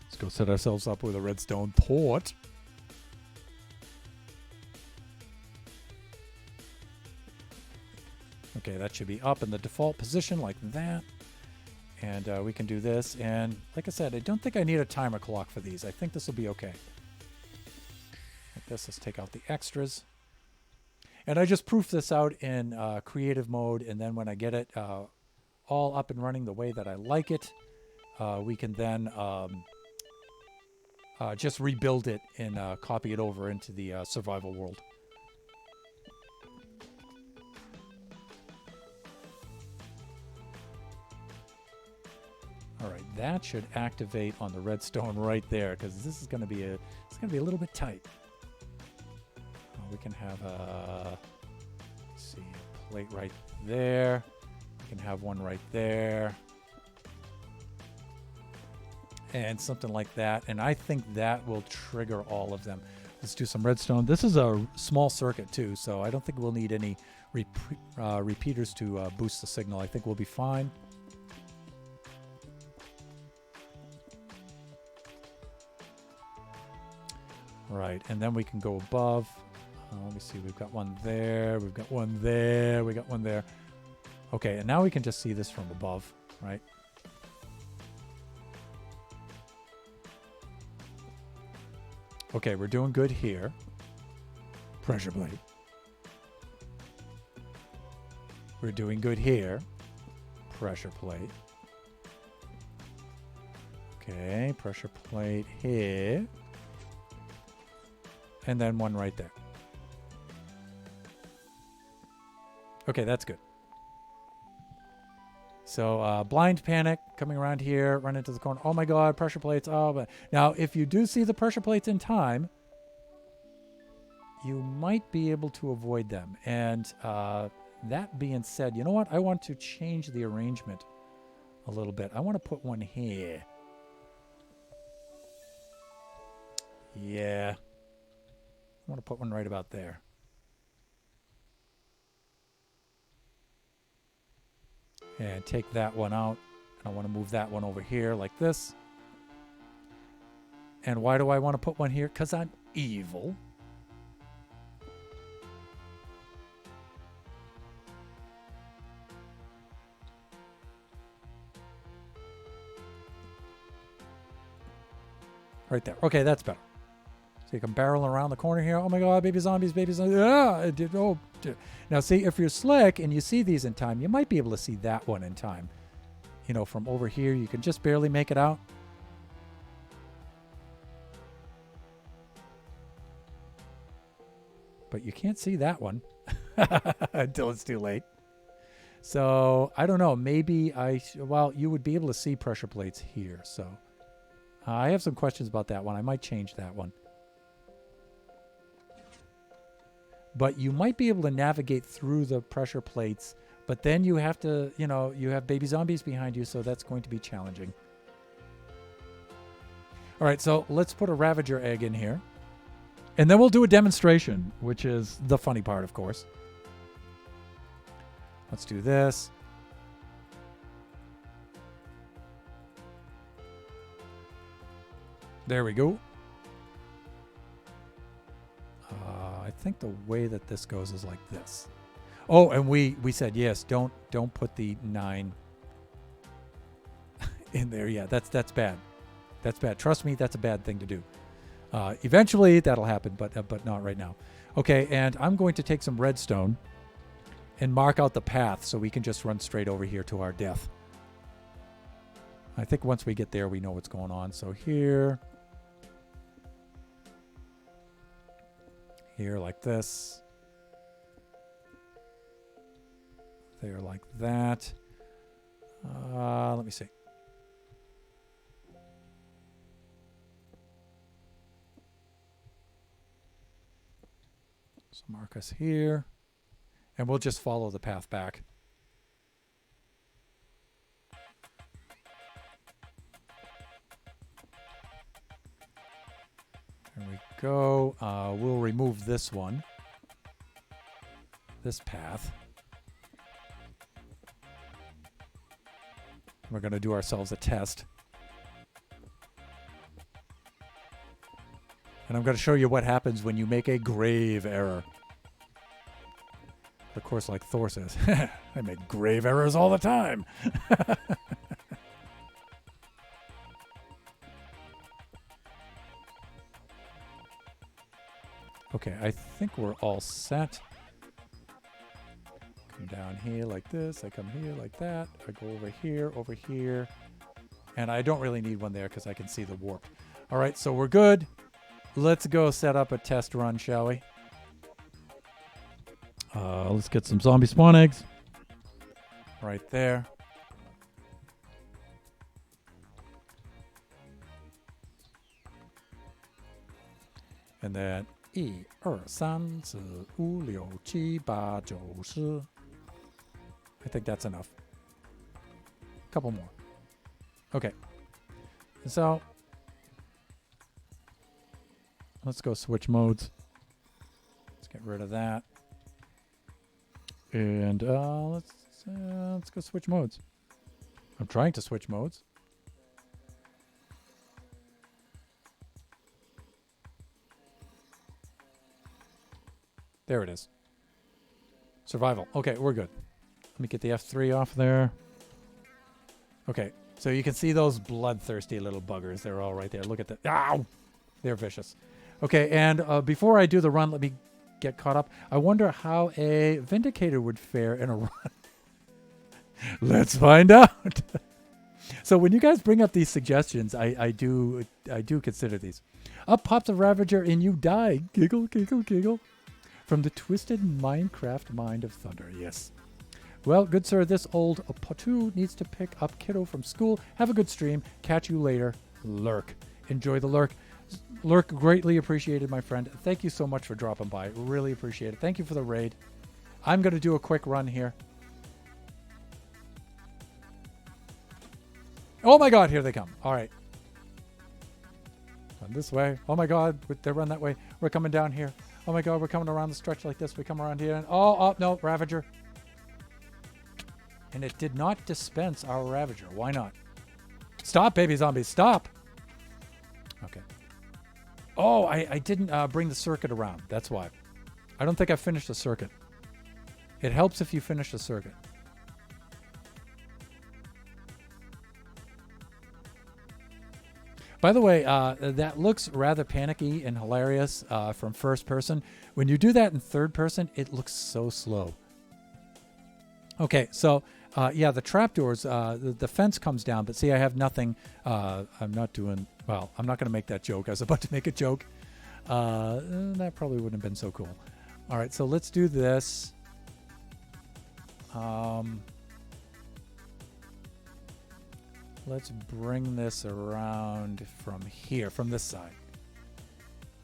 Let's go set ourselves up with a redstone port. Okay, that should be up in the default position like that. And we can do this. And like I said, I don't think I need a timer clock for these. I think this will be okay. Like this, let's take out the extras. And I just proofed this out in creative mode, and then when I get it all up and running the way that I like it, we can then just rebuild it and copy it over into the survival world. All right, that should activate on the redstone right there, because this is going to be a little bit tight. We can have a, let's see, a plate right there. We can have one right there. And something like that. And I think that will trigger all of them. Let's do some redstone. This is a small circuit too, so I don't think we'll need any repeaters to boost the signal. I think we'll be fine. Right, and then we can go above. Let me see, we've got one there, we've got one there, we got one there. Okay, and now we can just see this from above, right? Okay, we're doing good here. Pressure plate. We're doing good here. Pressure plate. Okay, pressure plate here. And then one right there. Okay, that's good. So blind panic coming around here, run into the corner. Oh my god, pressure plates. Oh, but now if you do see the pressure plates in time, you might be able to avoid them. And that being said, you know what? I want to change the arrangement a little bit. I want to put one here. Yeah. I want to put one right about there. And take that one out. And I want to move that one over here like this. And why do I want to put one here? Because I'm evil. Right there. Okay, that's better. So you can barrel around the corner here. Oh my God, baby zombies, baby zombies. Ah, it did. Oh. Now see, if you're slick and you see these in time, you might be able to see that one in time. You know, from over here, you can just barely make it out. But you can't see that one until it's too late. So I don't know. Maybe well, you would be able to see pressure plates here. So I have some questions about that one. I might change that one. But you might be able to navigate through the pressure plates, but then you have to, you know, you have baby zombies behind you, so that's going to be challenging. All right, so let's put a Ravager Egg in here. And then we'll do a demonstration, which is the funny part, of course. Let's do this. There we go. I think the way that this goes is like this. Oh, and we said yes. Don't put the 9 in there. Yeah, that's bad. That's bad. Trust me, that's a bad thing to do. Eventually that'll happen, but not right now. Okay, and I'm going to take some redstone and mark out the path so we can just run straight over here to our death. I think once we get there, we know what's going on. So here like this, there like that. Let me see. So mark us here, and we'll just follow the path back. There we go. We'll remove this one, this path. We're going to do ourselves a test. And I'm going to show you what happens when you make a grave error. Of course, like Thor says, I make grave errors all the time. Okay, I think we're all set. Come down here like this. I come here like that. I go over here. And I don't really need one there because I can see the warp. All right, so we're good. Let's go set up a test run, shall we? Let's get some zombie spawn eggs. Right there. And then 1、2、3、4、5、6、7、8、9、10. I think that's enough. Couple more. Okay. So let's go switch modes. Let's get rid of that. And let's go switch modes. I'm trying to switch modes. There it is. Survival. Okay, we're good. Let me get the F3 off there. Okay, so you can see those bloodthirsty little buggers. They're all right there. Look at that. Ow! They're vicious. Okay, and before I do the run, let me get caught up. I wonder how a Vindicator would fare in a run. Let's find out. So when you guys bring up these suggestions, I do consider these. Up pops a Ravager and you die. Giggle, giggle, giggle. From the twisted Minecraft mind of Thunder. Yes. Well, good sir, this old Patu needs to pick up kiddo from school. Have a good stream. Catch you later. Lurk. Enjoy the lurk. Lurk, greatly appreciated, my friend. Thank you so much for dropping by. Really appreciate it. Thank you for the raid. I'm going to do a quick run here. Oh my God, here they come. All right. Run this way. Oh my God, they run that way. We're coming down here. Oh my God, we're coming around the stretch like this. We come around here. And oh, no, Ravager. And it did not dispense our Ravager. Why not? Stop, baby zombies. Stop. Okay. Oh, I didn't bring the circuit around. That's why. I don't think I finished the circuit. It helps if you finish the circuit. By the way, that looks rather panicky and hilarious from first person. When you do that in third person, it looks so slow. Okay, so yeah, the trapdoors, the fence comes down, but see, I have nothing. I'm not doing, well, I'm not going to make that joke. I was about to make a joke. That probably wouldn't have been so cool. All right, so let's do this. Let's bring this around from here, from this side.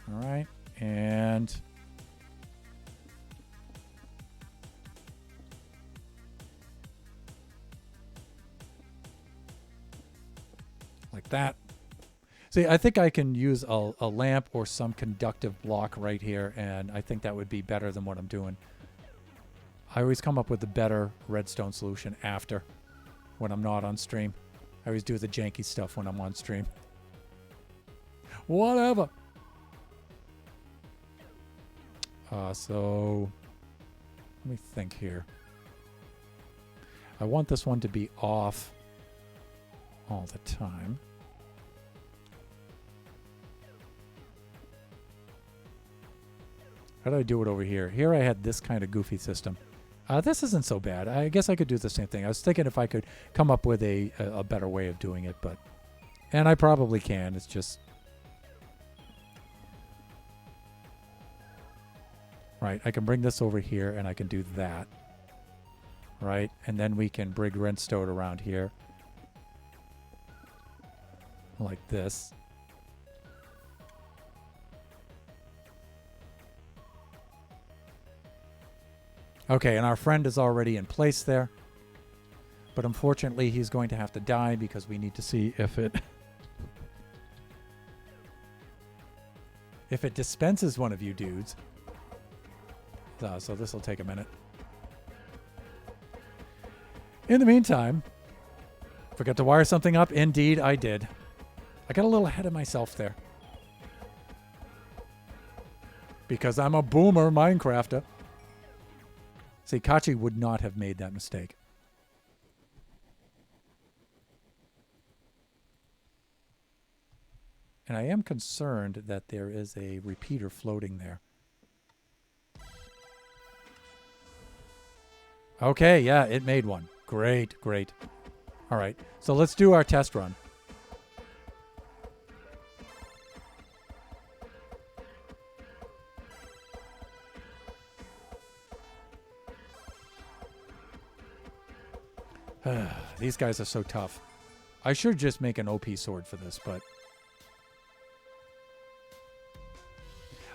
All right, and like that. See, I think I can use a lamp or some conductive block right here, and I think that would be better than what I'm doing. I always come up with the better redstone solution after, when I'm not on stream. I always do the janky stuff when I'm on stream. Whatever. So, let me think here. I want this one to be off all the time. How do I do it over here? Here I had this kind of goofy system. This isn't so bad. I guess I could do the same thing. I was thinking if I could come up with a better way of doing it, but... And I probably can. It's just... Right, I can bring this over here, and I can do that. Right, and then we can bring redstone around here. Like this. Okay, and our friend is already in place there. But unfortunately, he's going to have to die because we need to see if it... if it dispenses one of you dudes. So this will take a minute. In the meantime, forgot to wire something up. Indeed, I did. I got a little ahead of myself there. Because I'm a boomer Minecrafter. See, Kachi would not have made that mistake. And I am concerned that there is a repeater floating there. Okay, yeah, it made one. Great, great. All right, so let's do our test run. These guys are so tough. I should just make an OP sword for this, but...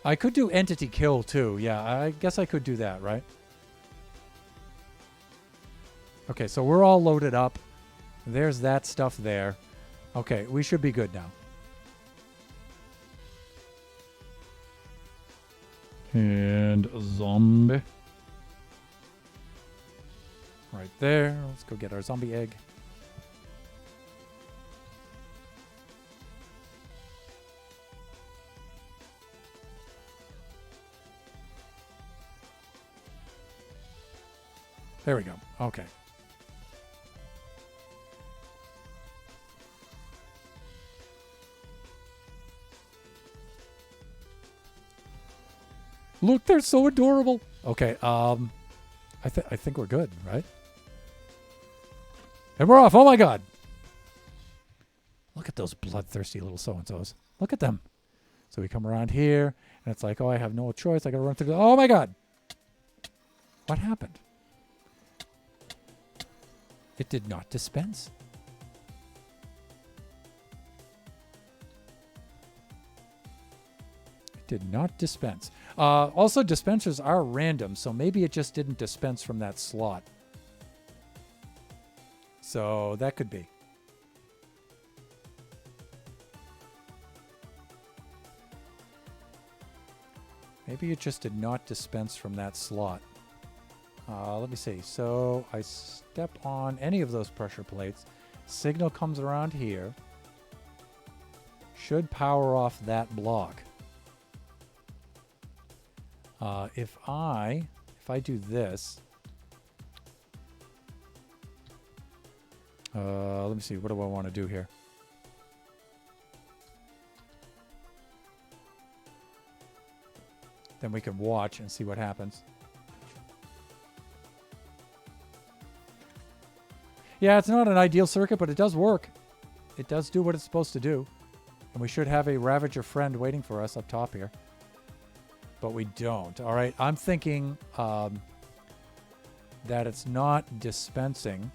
I could do entity kill, too. Yeah, I guess I could do that, right? Okay, so we're all loaded up. There's that stuff there. Okay, we should be good now. And a zombie. Right there. Let's go get our zombie egg. There we go. Okay. Look, they're so adorable. Okay, I think we're good, right? And we're off. Oh my God. Look at those bloodthirsty little so-and-sos. Look at them. So we come around here, and it's like, oh, I have no choice. I got to run through the... Oh my God. What happened? It did not dispense. It did not dispense. Also, dispensers are random, so maybe it just didn't dispense from that slot. So that could be. Maybe it just did not dispense from that slot. Let me see. So I step on any of those pressure plates. Signal comes around here. Should power off that block. If I do this, let me see. What do I want to do here? Then we can watch and see what happens. Yeah, it's not an ideal circuit, but it does work. It does do what it's supposed to do. And we should have a Ravager friend waiting for us up top here. But we don't. All right, I'm thinking that it's not dispensing.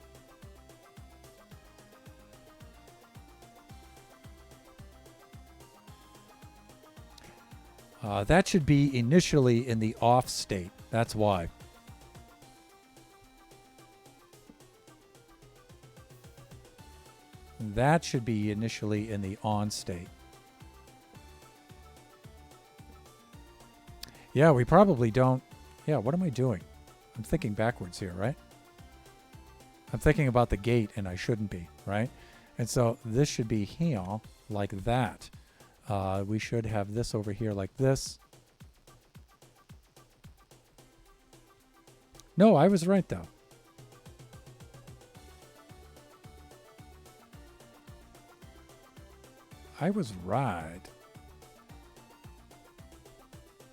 That should be initially in the off state. That's why. That should be initially in the on state. Yeah, we probably don't. Yeah, what am I doing? I'm thinking backwards here, right? I'm thinking about the gate and I shouldn't be, right? And so this should be here like that. We should have this over here like this. No, I was right though. I was right.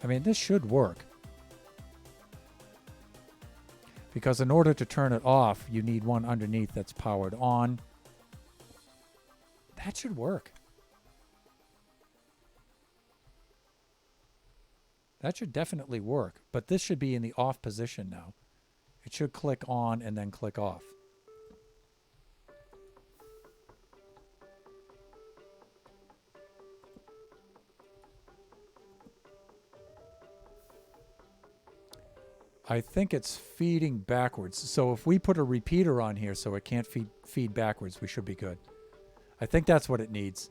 I mean, this should work. Because in order to turn it off, you need one underneath that's powered on. That should work. That should definitely work. But this should be in the off position now. It should click on and then click off. I think it's feeding backwards. So if we put a repeater on here so it can't feed backwards, we should be good. I think that's what it needs.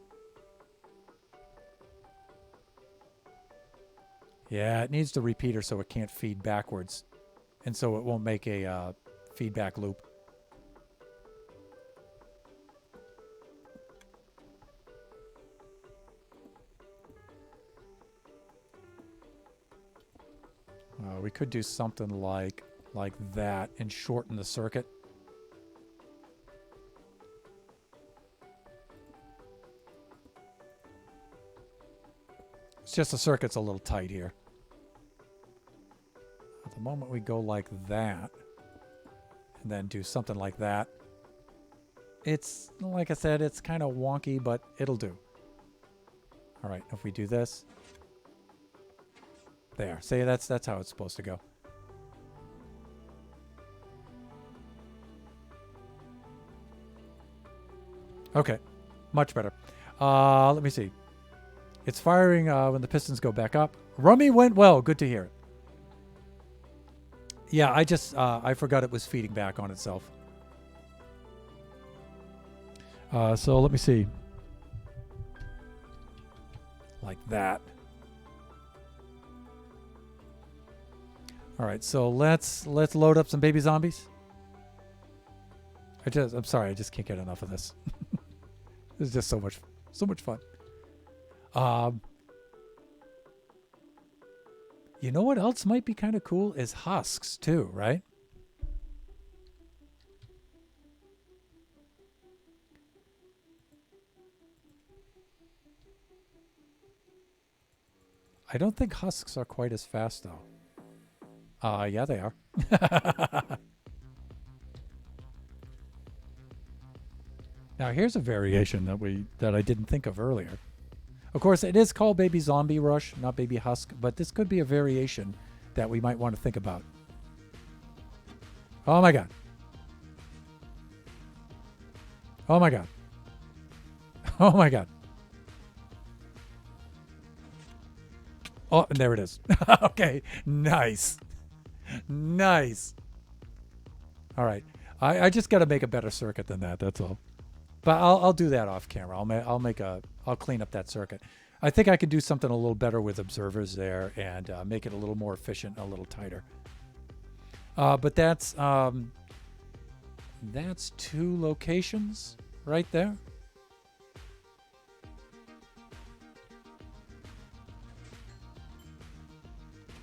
Yeah, it needs the repeater so it can't feed backwards. And so it won't make a feedback loop. We could do something like that and shorten the circuit. It's just the circuit's a little tight here. At the moment we go like that and then do something like that. It's, like I said, it's kind of wonky, but it'll do. All right, if we do this. There. See, that's how it's supposed to go. Okay. Much better. Let me see. It's firing when the pistons go back up. Rummy went well. Good to hear it. Yeah, I forgot it was feeding back on itself. So let me see. Like that. All right, so let's load up some baby zombies. I'm sorry, I just can't get enough of this. This is just so much fun. You know what else might be kind of cool is husks too, right? I don't think husks are quite as fast though. Yeah, they are. Now here's a variation that I didn't think of earlier. Of course, it is called Baby Zombie Rush, not Baby Husk, but this could be a variation that we might want to think about. Oh my god. Oh my god. Oh my god. Oh, and there it is. Okay, nice. Nice. All right. I just got to make a better circuit than that. That's all. But I'll do that off camera. I'll clean up that circuit. I think I could do something a little better with observers there and make it a little more efficient, a little tighter. But that's 2 locations right there.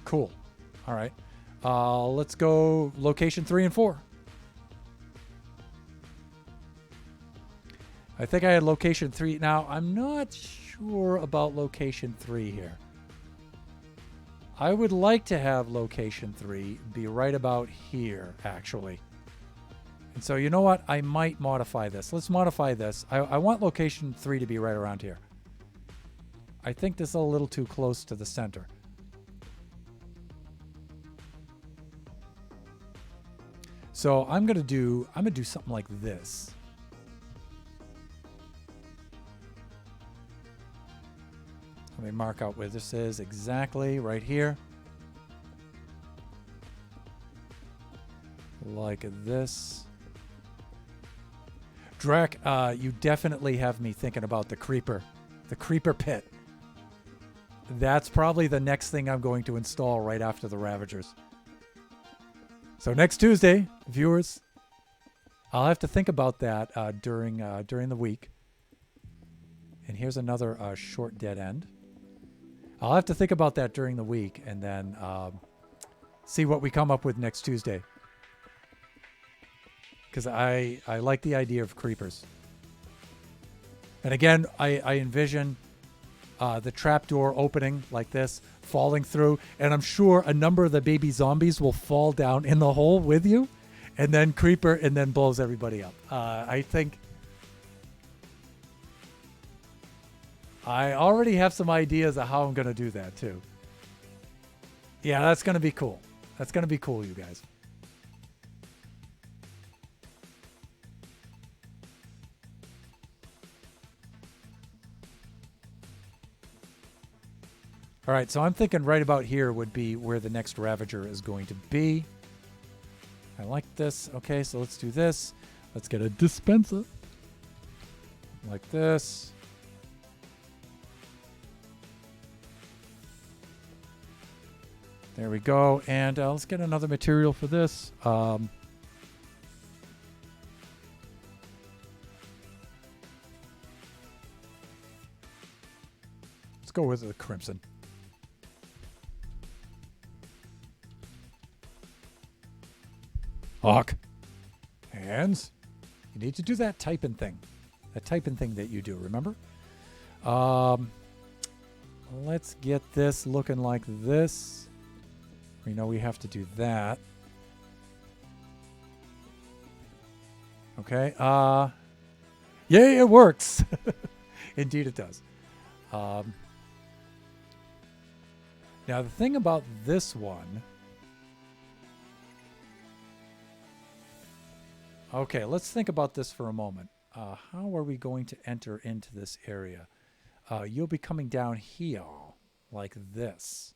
Cool. All right. Let's go location 3 and 4. I think I had location 3. Now, I'm not sure about location 3 here. I would like to have location 3 be right about here, actually. And so, you know what? I might modify this. Let's modify this. I want location 3 to be right around here. I think this is a little too close to the center. So I'm gonna do something like this. Let me mark out where this is exactly, right here. Like this. Drac, you definitely have me thinking about the creeper pit. That's probably the next thing I'm going to install right after the Ravagers. So next Tuesday, viewers, I'll have to think about that during the week. And here's another short dead end. I'll have to think about that during the week and then see what we come up with next Tuesday. Because I like the idea of creepers. And again, I envision the trapdoor opening like this, falling through, and I'm sure a number of the baby zombies will fall down in the hole with you, and then creeper, and then blows everybody up. I think I already have some ideas of how I'm going to do that too. Yeah, that's going to be cool. That's going to be cool, you guys. All right, so I'm thinking right about here would be where the next Ravager is going to be. I like this. Okay, so let's do this. Let's get a dispenser. Like this. There we go. And let's get another material for this. Let's go with the crimson. Hawk. Hands. You need to do that typing thing. That typing thing that you do, remember? Let's get this looking like this. We know we have to do that. Okay. Yay, it works. Indeed it does. Now the thing about this one... Okay, let's think about this for a moment. How are we going to enter into this area? You'll be coming down here like this.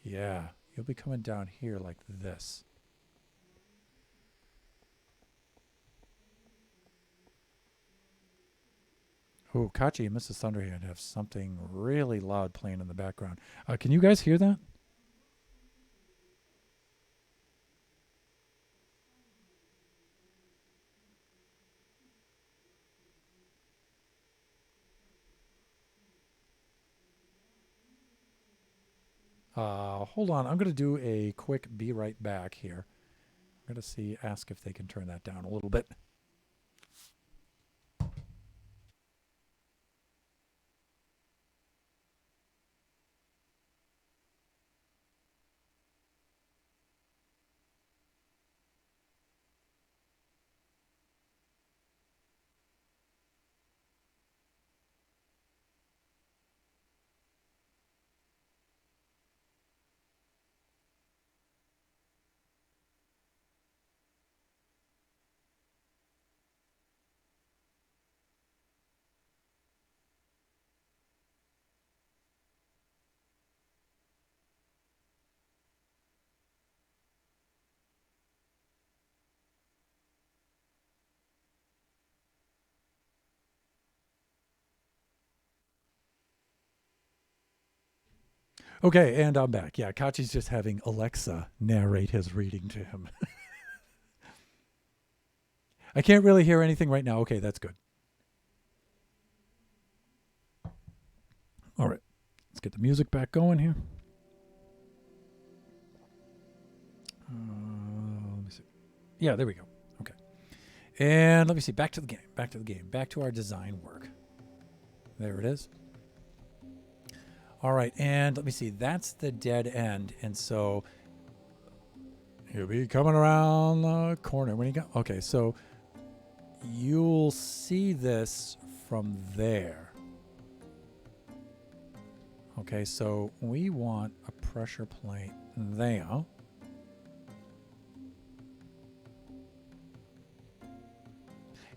Yeah, you'll be coming down here like this. Oh, Kachi and Mrs. Thunderhand have something really loud playing in the background. Can you guys hear that? Hold on. I'm going to do a quick be right back here. I'm going to ask if they can turn that down a little bit. Okay, and I'm back. Yeah, Kachi's just having Alexa narrate his reading to him. I can't really hear anything right now. Okay, that's good. All right, let's get the music back going here. Let me see. Yeah, there we go. Okay. And let me see. Back to the game. Back to the game. Back to our design work. There it is. All right, and let me see. That's the dead end. And so he'll be coming around the corner. When you go, okay, so you'll see this from there. Okay, so we want a pressure plate there.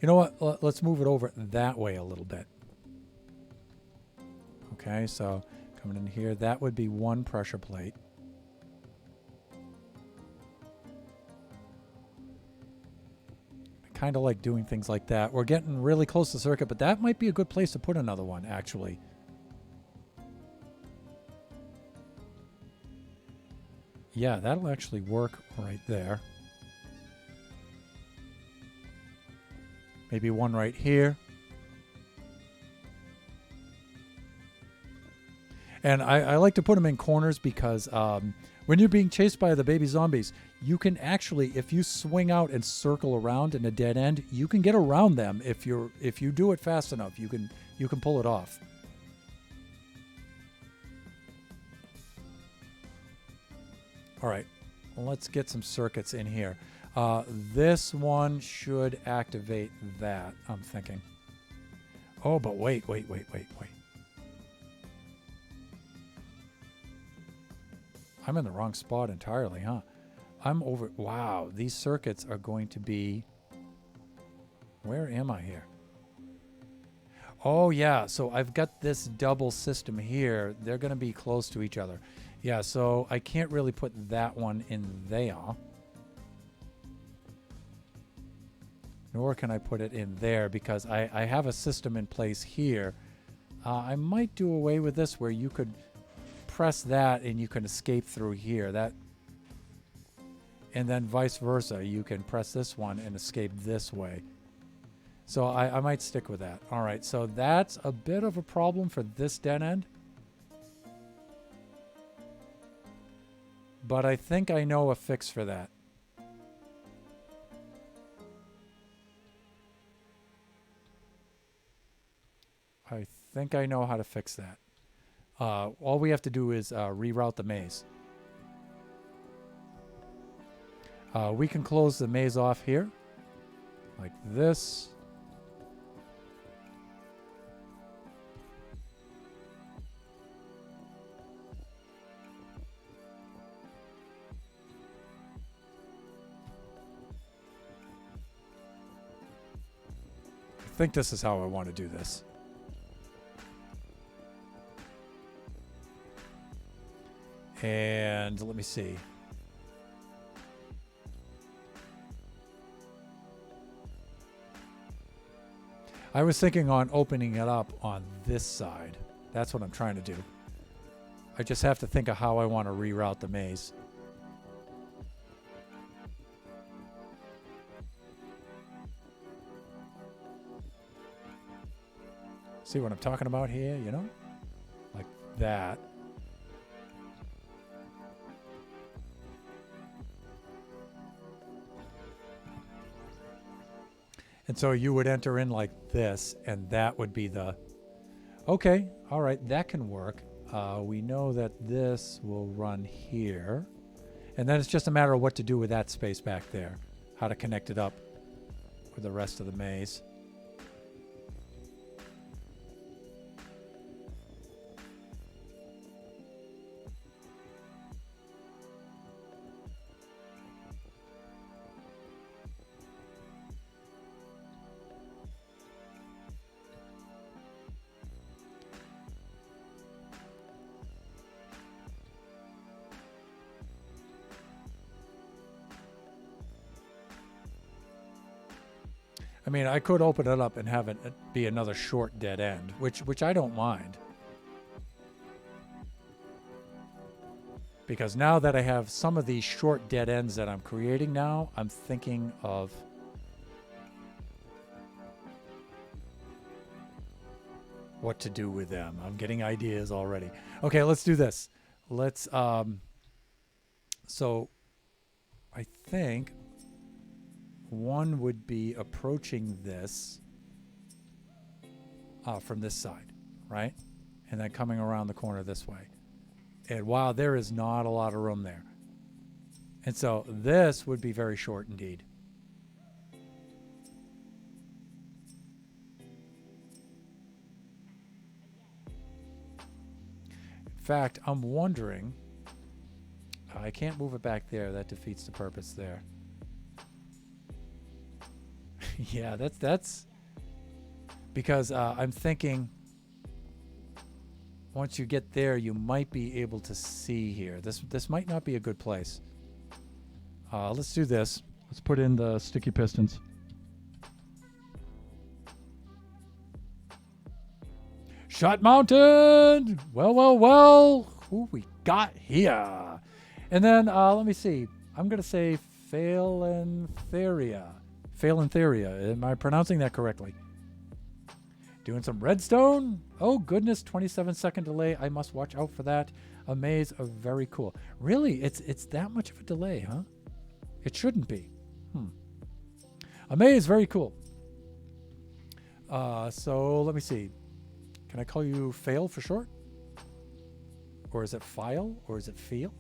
You know what? Let's move it over that way a little bit. Okay, so coming in here, that would be one pressure plate. I kind of like doing things like that. We're getting really close to circuit, but that might be a good place to put another one, actually. Yeah, that'll actually work right there. Maybe one right here. And I like to put them in corners because when you're being chased by the baby zombies, you can actually, if you swing out and circle around in a dead end, you can get around them if you do it fast enough. You can pull it off. All right, well, let's get some circuits in here. This one should activate that, I'm thinking. Oh, but wait. I'm in the wrong spot entirely, huh? I'm over... Wow, these circuits are going to be... Where am I here? Oh, yeah, so I've got this double system here. They're going to be close to each other. Yeah, so I can't really put that one in there. Nor can I put it in there because I have a system in place here. I might do away with this where you could press that and you can escape through here. And then vice versa. You can press this one and escape this way. So I might stick with that. All right, so that's a bit of a problem for this dead end. But I think I know a fix for that. I think I know how to fix that. All we have to do is reroute the maze. We can close the maze off here, like this. I think this is how I want to do this. And let me see. I was thinking on opening it up on this side. That's what I'm trying to do. I just have to think of how I want to reroute the maze. See what I'm talking about here, you know? Like that. And so you would enter in like this, and that would be the... Okay, all right, that can work. We know that this will run here. And then it's just a matter of what to do with that space back there. How to connect it up with the rest of the maze. I mean, I could open it up and have it be another short dead end, which I don't mind. Because now that I have some of these short dead ends that I'm creating now, I'm thinking of what to do with them. I'm getting ideas already. Okay, let's do this. Let's, so I think one would be approaching this from this side, right? And then coming around the corner this way. And wow, there is not a lot of room there. And so this would be very short indeed. In fact, I'm wondering, I can't move it back there. That defeats the purpose there. Yeah, that's because I'm thinking once you get there, you might be able to see here. This might not be a good place. Let's do this. Let's put in the sticky pistons. Shut mounted! Well. Who we got here? And then, let me see. I'm going to say Phalantheria. Phalantheria. Am I pronouncing that correctly? Doing some redstone. Oh, goodness. 27-second delay. I must watch out for that. A maze. Very cool. Really? It's that much of a delay, huh? It shouldn't be. A maze. Very cool. So let me see. Can I call you Fail for short? Or is it File? Or is it Feel?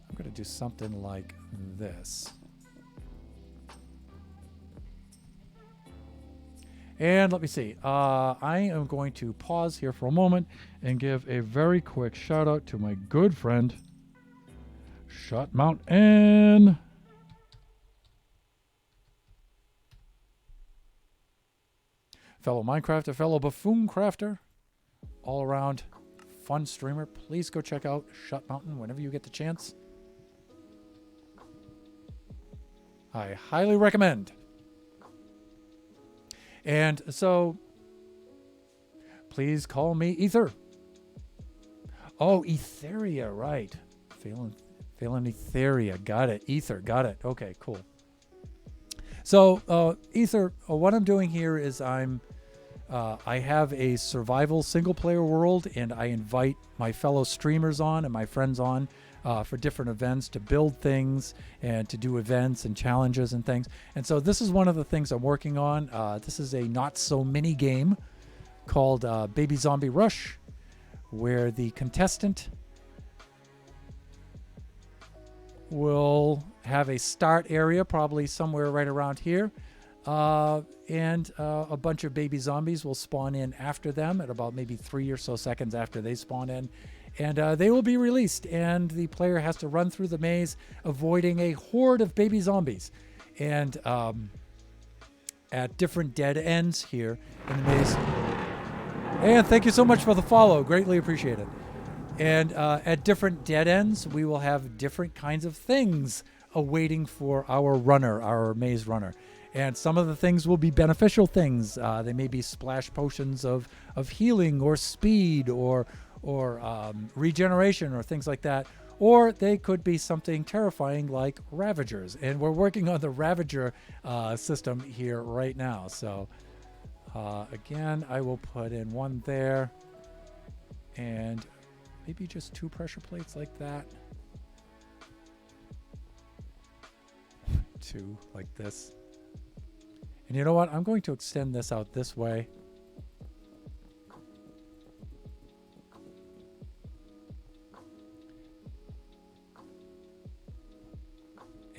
I'm going to do something like this. And let me see. I am going to pause here for a moment and give a very quick shout out to my good friend, Shut Mountain. Fellow Minecrafter, fellow Buffoon Crafter, all around fun streamer. Please go check out Shut Mountain whenever you get the chance. I highly recommend. And so, please call me Ether. Oh, Etheria, right. Phalantheria, got it. Ether, got it. Okay, cool. So, Ether, what I'm doing here is I have a survival single-player world, and I invite my fellow streamers on and my friends on for different events to build things and to do events and challenges and things. And so this is one of the things I'm working on. This is a not-so-mini game called Baby Zombie Rush, where the contestant will have a start area, probably somewhere right around here. And a bunch of baby zombies will spawn in after them at about maybe 3 or so seconds after they spawn in. And they will be released, and the player has to run through the maze, avoiding a horde of baby zombies. And at different dead ends here in the maze. And thank you so much for the follow. Greatly appreciate it. And at different dead ends, we will have different kinds of things awaiting for our runner, our maze runner. And some of the things will be beneficial things. They may be splash potions of healing or speed or regeneration or things like that. Or they could be something terrifying like Ravagers. And we're working on the Ravager system here right now. So again, I will put in one there. And maybe just 2 pressure plates like that. 2 like this. And you know what? I'm going to extend this out this way.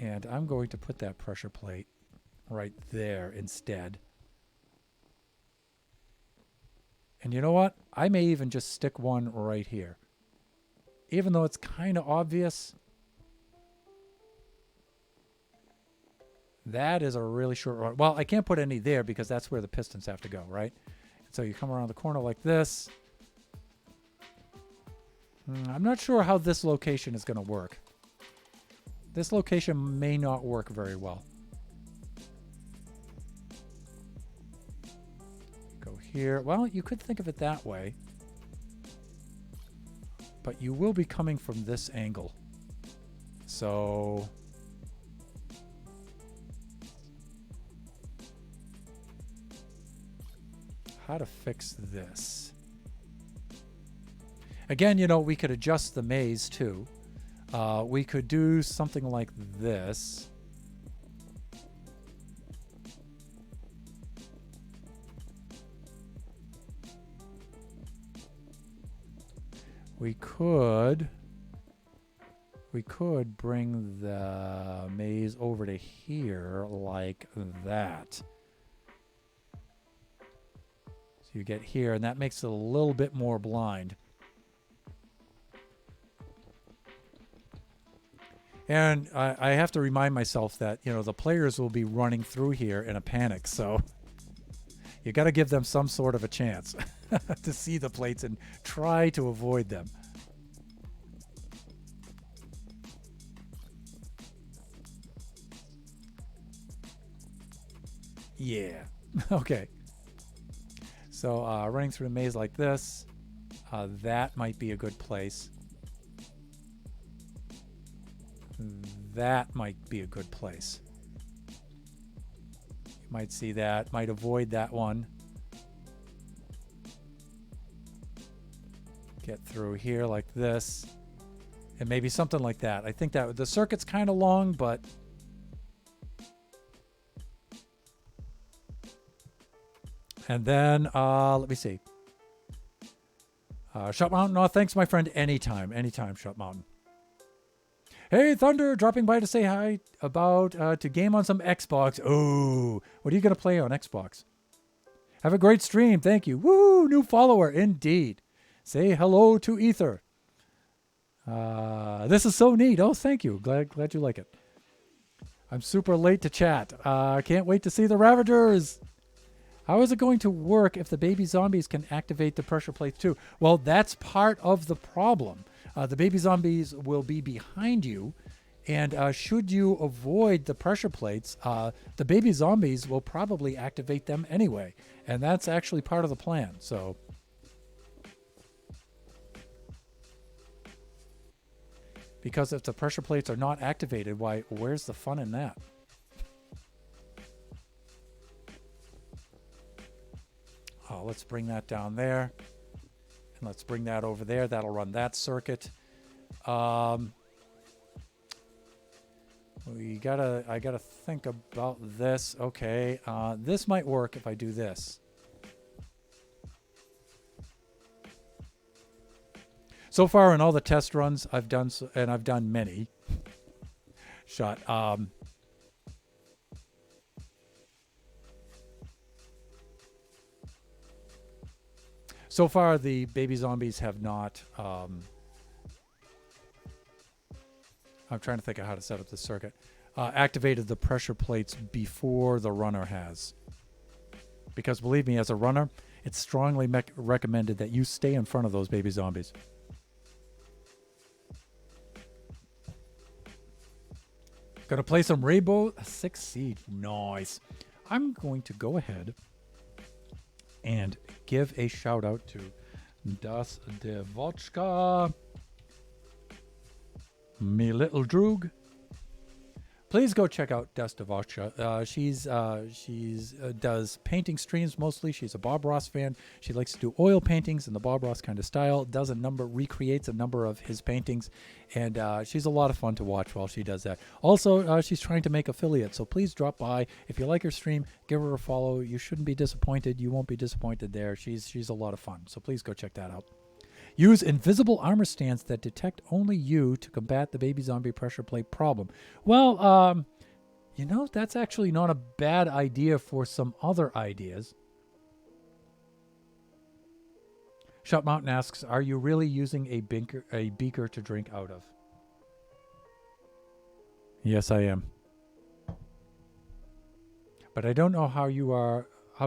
And I'm going to put that pressure plate right there instead. And you know what? I may even just stick one right here. Even though it's kind of obvious, that is a really short run. Well, I can't put any there because that's where the pistons have to go, right? So you come around the corner like this. I'm not sure how this location is going to work. This location may not work very well. here. Well, you could think of it that way. But you will be coming from this angle. So how to fix this? Again, you know, we could adjust the maze too. We could do something like this. We could bring the maze over to here like that. So you get here, and that makes it a little bit more blind. And I have to remind myself that, you know, the players will be running through here in a panic, so you got to give them some sort of a chance to see the plates and try to avoid them. Yeah. Okay. So running through the maze like this, that might be a good place. That might be a good place. You might see that, might avoid that one. Get through here like this. And maybe something like that. I think that the circuit's kind of long, but and then let me see. Shut Mountain, oh, thanks, my friend. Anytime, Shut Mountain. Hey, Thunder, dropping by to say hi about to game on some Xbox. Oh, what are you going to play on Xbox? Have a great stream. Thank you. Woo, new follower. Indeed. Say hello to Ether. This is so neat. Oh, thank you. Glad you like it. I'm super late to chat. Can't wait to see the Ravagers. How is it going to work if the baby zombies can activate the pressure plates too? Well, that's part of the problem. The baby zombies will be behind you, and should you avoid the pressure plates, the baby zombies will probably activate them anyway, and that's actually part of the plan. So, because if the pressure plates are not activated, why, where's the fun in that? Oh, let's bring that down there. And let's bring that over there. That'll run that circuit. I gotta think about this. Okay, this might work if I do this. So far in all the test runs I've done, and I've done many. So far, the baby zombies have not... I'm trying to think of how to set up this circuit. Activated the pressure plates before the runner has. Because believe me, as a runner, it's strongly recommended that you stay in front of those baby zombies. Gonna play some Rainbow Six Siege. Nice. I'm going to go ahead and give a shout out to Das Devochka, me little droog. Please go check out Das Devochka. She's does painting streams mostly. She's a Bob Ross fan. She likes to do oil paintings in the Bob Ross kind of style. Recreates a number of his paintings, and she's a lot of fun to watch while she does that. Also, she's trying to make affiliates, so please drop by. If you like her stream, give her a follow. You shouldn't be disappointed. You won't be disappointed there. She's a lot of fun, so please go check that out. Use invisible armor stands that detect only you to combat the baby zombie pressure plate problem. Well, you know, that's actually not a bad idea for some other ideas. Shut Mountain asks, are you really using a beaker to drink out of? Yes, I am. But I don't know how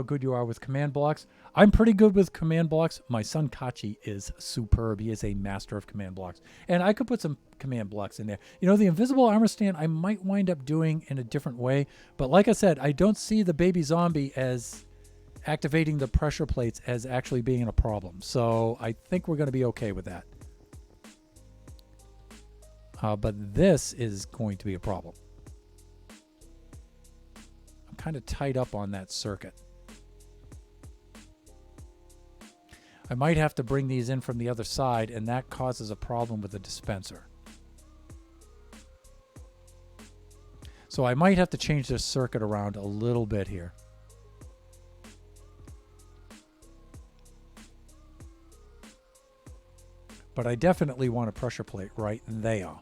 good you are with command blocks. I'm pretty good with command blocks. My son Kachi is superb. He is a master of command blocks. And I could put some command blocks in there. You know, the invisible armor stand I might wind up doing in a different way. But like I said, I don't see the baby zombie as activating the pressure plates as actually being a problem. So I think we're going to be okay with that. But this is going to be a problem. I'm kind of tied up on that circuit. I might have to bring these in from the other side, and that causes a problem with the dispenser. So I might have to change this circuit around a little bit here. But I definitely want a pressure plate right there.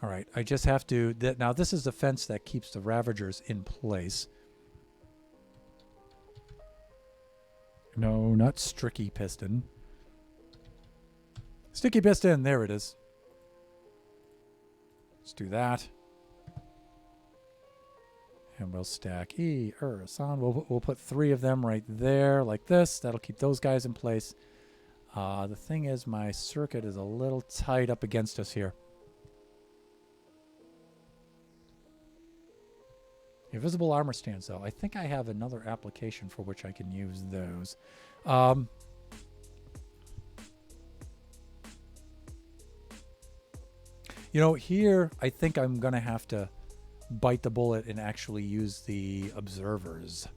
All right, I just have to... Now, this is the fence that keeps the Ravagers in place. No, not Sticky Piston. Sticky Piston, there it is. Let's do that. And we'll stack son. We'll put 3 of them right there like this. That'll keep those guys in place. The thing is, my circuit is a little tight up against us here. Invisible armor stands, though. I think I have another application for which I can use those. You know, here I think I'm going to have to bite the bullet and actually use the observers.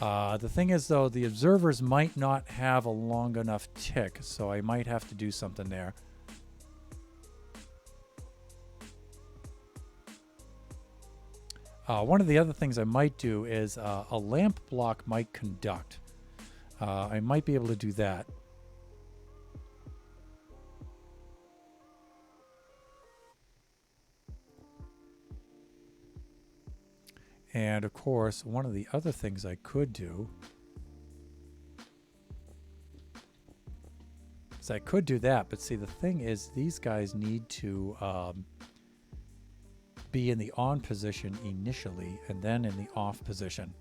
The thing is, though, the observers might not have a long enough tick, so I might have to do something there. One of the other things I might do is a lamp block might conduct. I might be able to do that. And of course, one of the other things I could do is I could do that, but see, the thing is, these guys need to be in the on position initially and then in the off position.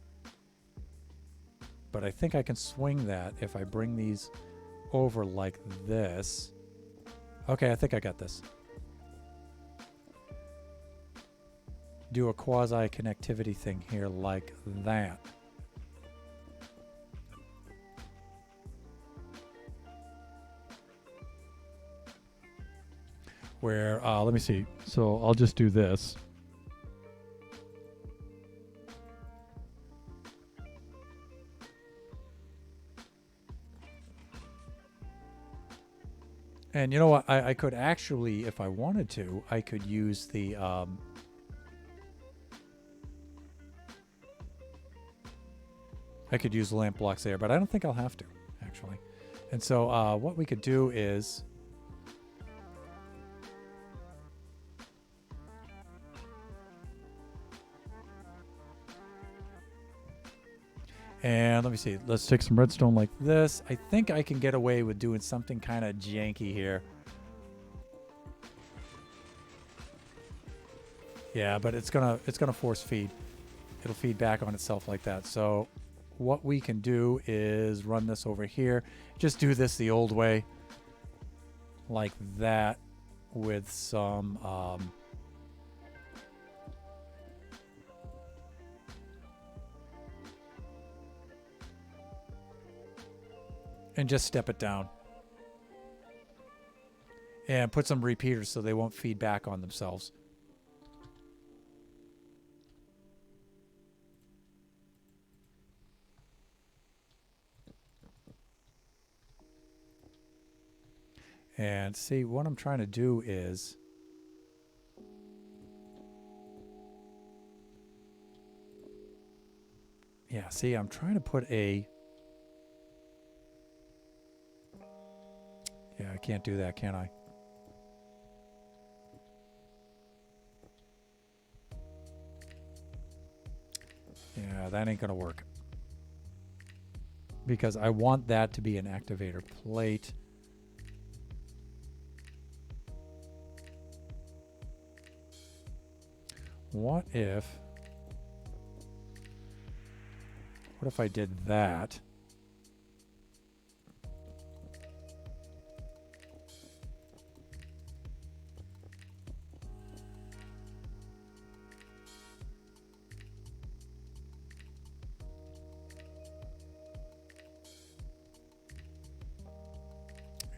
But I think I can swing that if I bring these over like this. Okay, I think I got this. Do a quasi-connectivity thing here like that. Where, let me see. So I'll just do this. And you know what? I could actually, if I wanted to, I could use the... I could use lamp blocks there, but I don't think I'll have to, actually. And so what we could do is... And let me see. Let's take some redstone like this. I think I can get away with doing something kind of janky here. Yeah, but it's gonna force feed. It'll feed back on itself like that. So what we can do is run this over here. Just do this the old way, like that, with some and just step it down. And put some repeaters so they won't feed back on themselves. And see, what I'm trying to do is... Yeah, see, I'm trying to put a... Yeah, I can't do that, can I? Yeah, that ain't gonna work. Because I want that to be an activator plate. What if I did that?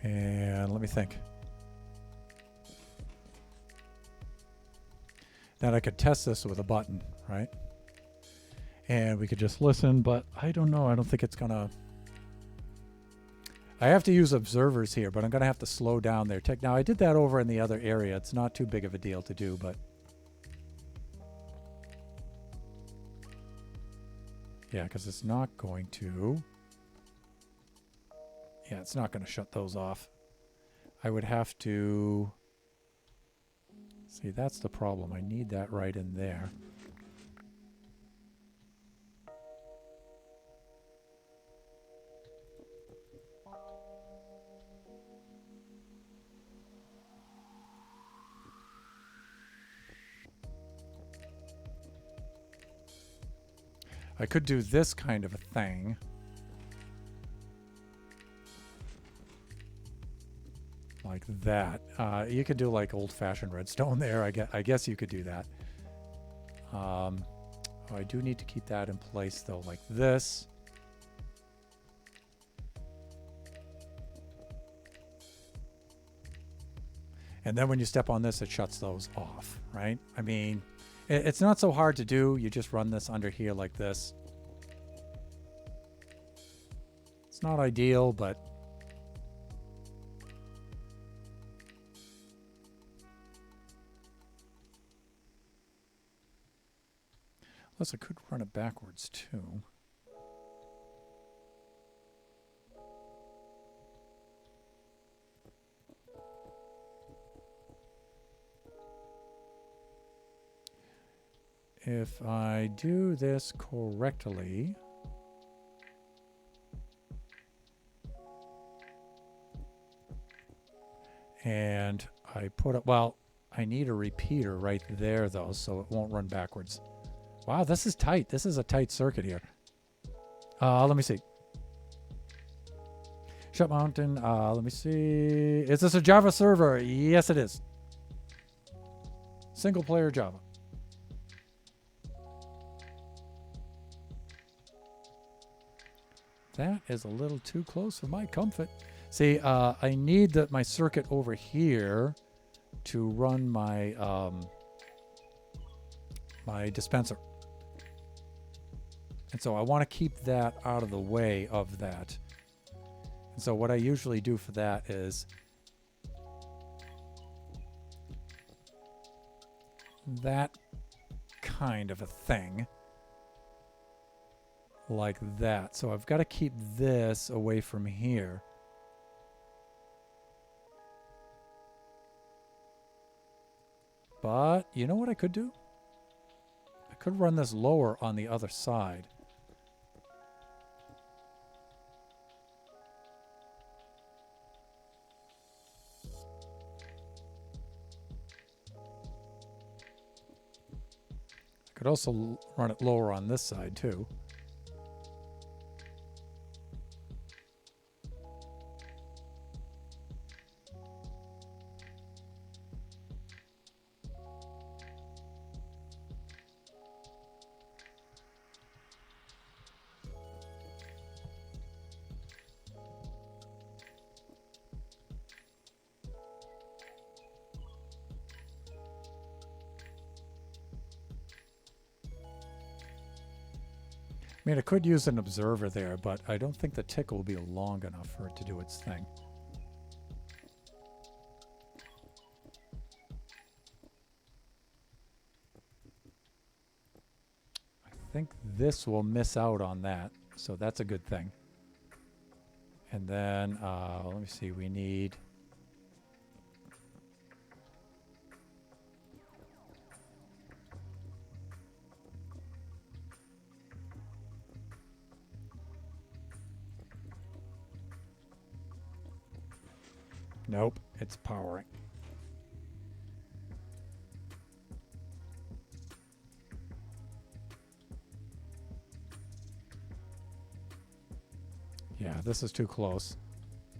And let me think. Then I could test this with a button, right? And we could just listen, but I don't know. I don't think it's gonna... I have to use observers here, but I'm gonna have to slow down their tech. Now I did that over in the other area. It's not too big of a deal to do, but... yeah, because it's not going to... yeah, it's not going to shut those off. I would have to... see, that's the problem. I need that right in there. I could do this kind of a thing. Like that. You could do like old-fashioned redstone there. I guess you could do that. Oh, I do need to keep that in place though, like this. And then when you step on this, it shuts those off, right? I mean, it's not so hard to do. You just run this under here like this. It's not ideal, but... plus, I could run it backwards, too. If I do this correctly... and I put it... well, I need a repeater right there, though, so it won't run backwards. Wow, this is tight. This is a tight circuit here. Let me see. Shut Mountain. Let me see. Is this a Java server? Yes, it is. Single player Java. That is a little too close for my comfort. See, I need my circuit over here to run my my dispenser. And so I want to keep that out of the way of that. And so what I usually do for that is that kind of a thing. Like that. So I've got to keep this away from here. But you know what I could do? I could run this lower on the other side. I could also run it lower on this side too. I mean, I could use an observer there, but I don't think the tick will be long enough for it to do its thing. I think this will miss out on that, so that's a good thing. And then, let me see, we need... nope, it's powering. Yeah, this is too close.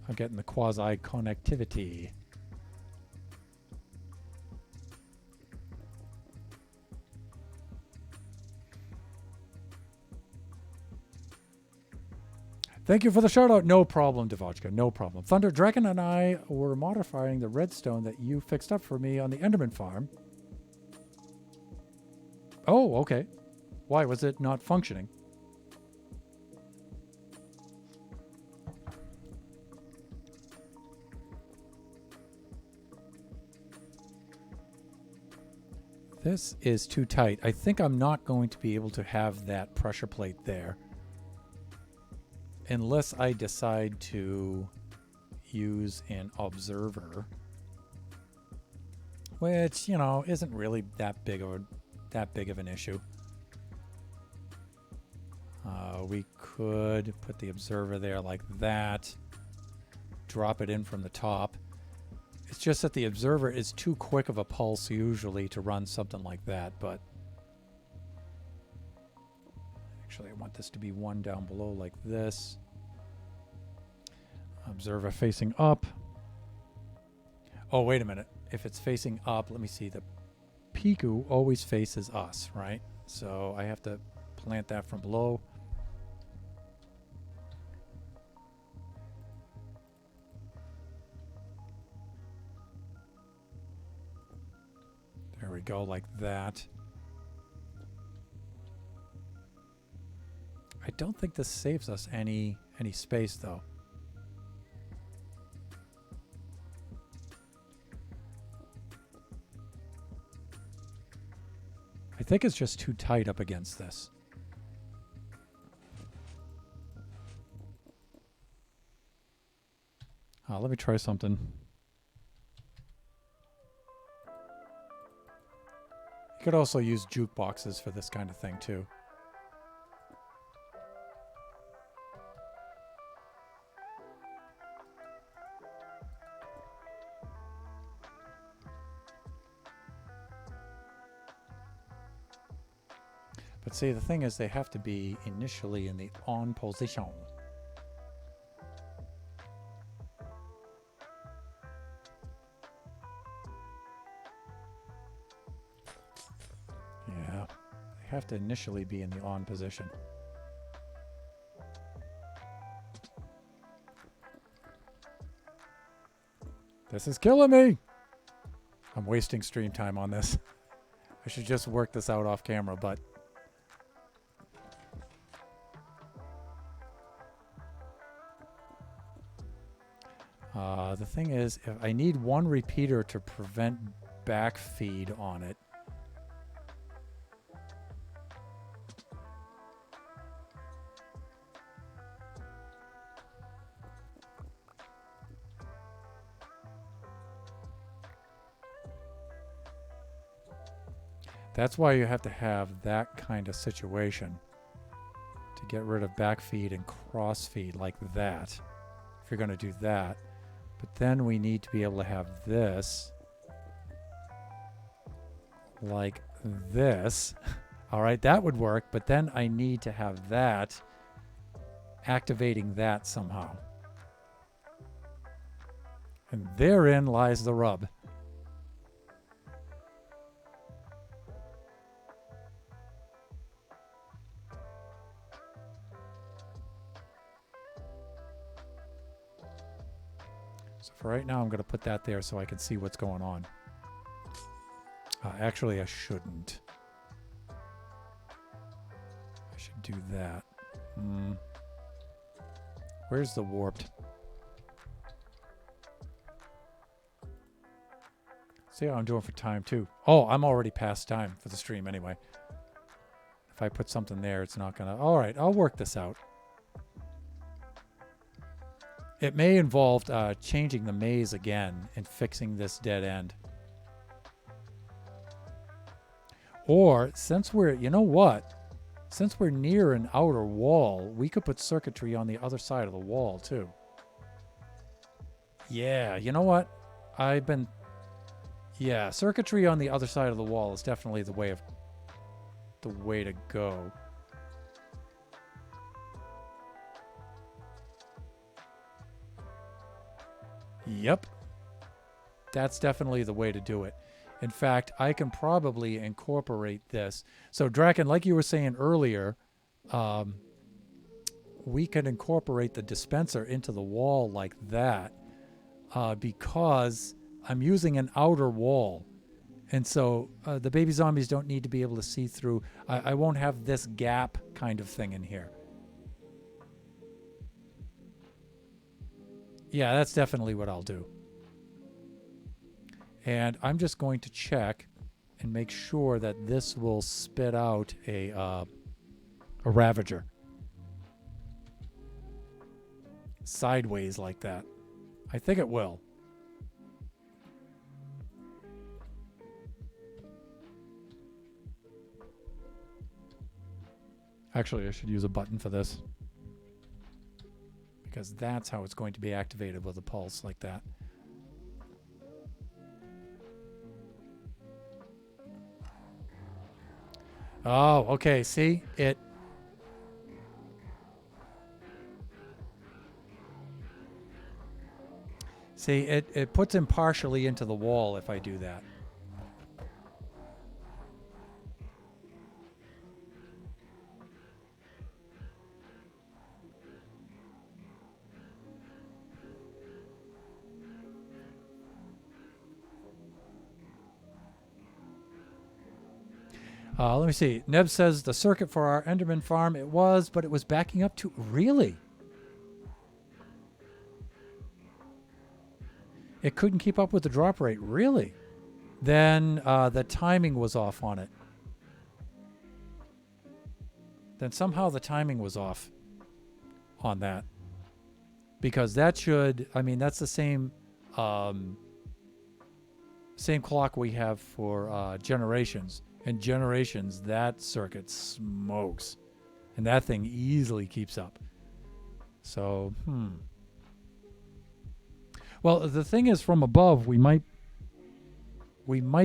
I'm getting the quasi-connectivity. Thank you for the shout out. No problem, Devojka. No problem. Thunder Dragon and I were modifying the redstone that you fixed up for me on the Enderman farm. Oh, okay. Why was it not functioning? This is too tight. I think I'm not going to be able to have that pressure plate there. Unless I decide to use an observer. Which, you know, isn't really that big of an issue. We could put the observer there like that. Drop it in from the top. It's just that the observer is too quick of a pulse usually to run something like that, but actually I want this to be one down below like this. Observer facing up. Oh, wait a minute. If it's facing up, let me see. The Piku always faces us, right? So I have to plant that from below. There we go, like that. I don't think this saves us any space, though. I think it's just too tight up against this. Let me try something. You could also use jukeboxes for this kind of thing, too. But see, the thing is, they have to be initially in the on position. Yeah, they have to initially be in the on position. This is killing me. I'm wasting stream time on this. I should just work this out off camera, but the thing is, if I need one repeater to prevent backfeed on it. That's why you have to have that kind of situation to get rid of backfeed and crossfeed like that, if you're going to do that. But then we need to be able to have this like this. All right, that would work, but then I need to have that activating that somehow. And therein lies the rub. So for right now, I'm going to put that there so I can see what's going on. Actually, I shouldn't. I should do that. Where's the warped? See how I'm doing for time, too. Oh, I'm already past time for the stream anyway. If I put something there, it's not going to... All right, I'll work this out. It may involve changing the maze again and fixing this dead end. Or, since we're... You know what? Since we're near an outer wall, we could put circuitry on the other side of the wall, too. Yeah, you know what? Yeah, circuitry on the other side of the wall is definitely the way to go. Yep. That's definitely the way to do it. In fact, I can probably incorporate this. So, Draken, like you were saying earlier, we can incorporate the dispenser into the wall like that because I'm using an outer wall. And so the baby zombies don't need to be able to see through. I won't have this gap kind of thing in here. Yeah, that's definitely what I'll do. And I'm just going to check and make sure that this will spit out a Ravager. Sideways like that. I think it will. Actually, I should use a button for this, because that's how it's going to be activated with a pulse like that. Oh, okay. See? It puts him partially into the wall if I do that. Let me see. Neb says the circuit for our Enderman farm, it was, but it was backing up to... Really? It couldn't keep up with the drop rate. Really? Then the timing was off on it. Then somehow the timing was off on that. Because that should... I mean, that's the same clock we have for generations. And generations, that circuit smokes. And that thing easily keeps up. So, Well, the thing is, from above, we might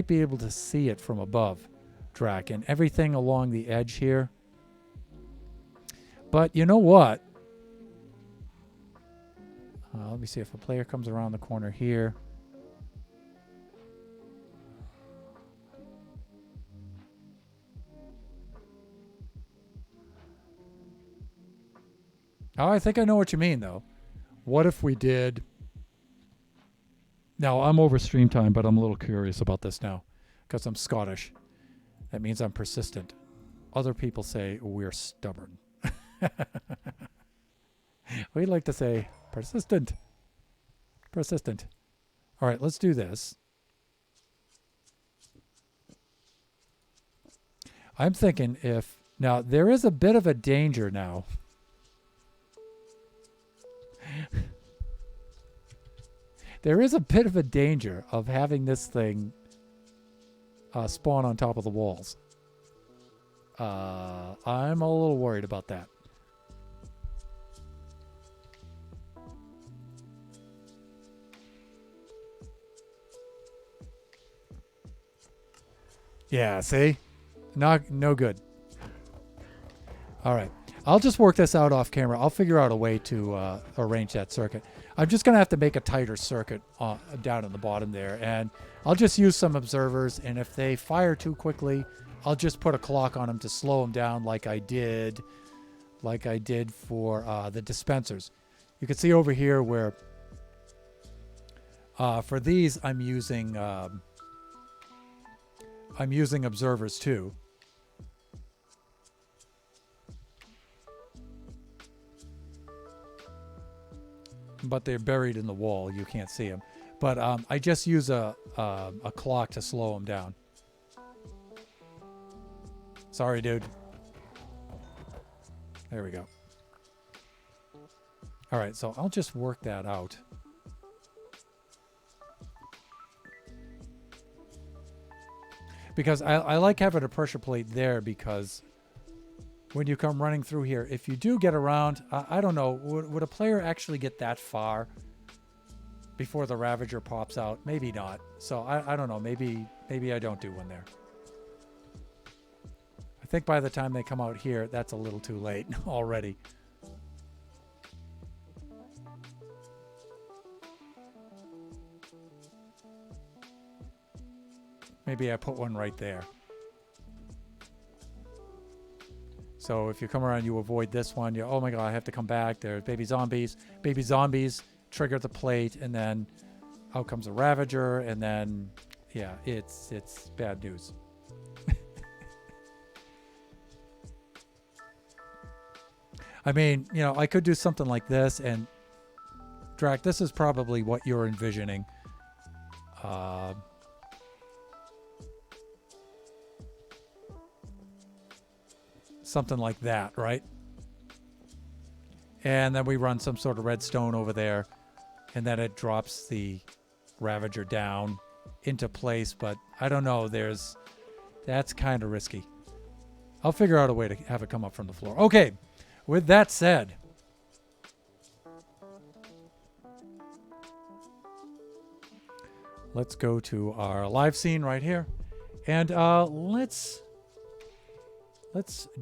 be able to see it from above, Drac, and everything along the edge here. But you know what? Let me see if a player comes around the corner here. Oh, I think I know what you mean, though. What if we did... Now, I'm over stream time, but I'm a little curious about this now because I'm Scottish. That means I'm persistent. Other people say we're stubborn. We like to say persistent. Persistent. All right, let's do this. I'm thinking if... Now, there is a bit of a danger now. There is a bit of a danger of having this thing spawn on top of the walls. I'm a little worried about that. Yeah, see? No good. All right. I'll just work this out off camera. I'll figure out a way to arrange that circuit. I'm just going to have to make a tighter circuit down in the bottom there. And I'll just use some observers. And if they fire too quickly, I'll just put a clock on them to slow them down like I did for the dispensers. You can see over here where for these I'm using observers too. But they're buried in the wall. You can't see them. But I just use a clock to slow them down. Sorry, dude. There we go. All right, so I'll just work that out. Because I like having a pressure plate there because when you come running through here, if you do get around, I don't know, would a player actually get that far before the Ravager pops out? Maybe not. So I don't know. Maybe I don't do one there. I think by the time they come out here, that's a little too late already. Maybe I put one right there. So if you come around, you avoid this one. You oh my god, I have to come back. There's baby zombies. Baby zombies trigger the plate, and then out comes a Ravager, and then yeah, it's bad news. I mean, you know, I could do something like this, and Drac, this is probably what you're envisioning. Something like that, right? And then we run some sort of redstone over there, and then it drops the Ravager down into place, but I don't know, that's kind of risky. I'll figure out a way to have it come up from the floor. Okay, with that said, let's go to our live scene right here, and let's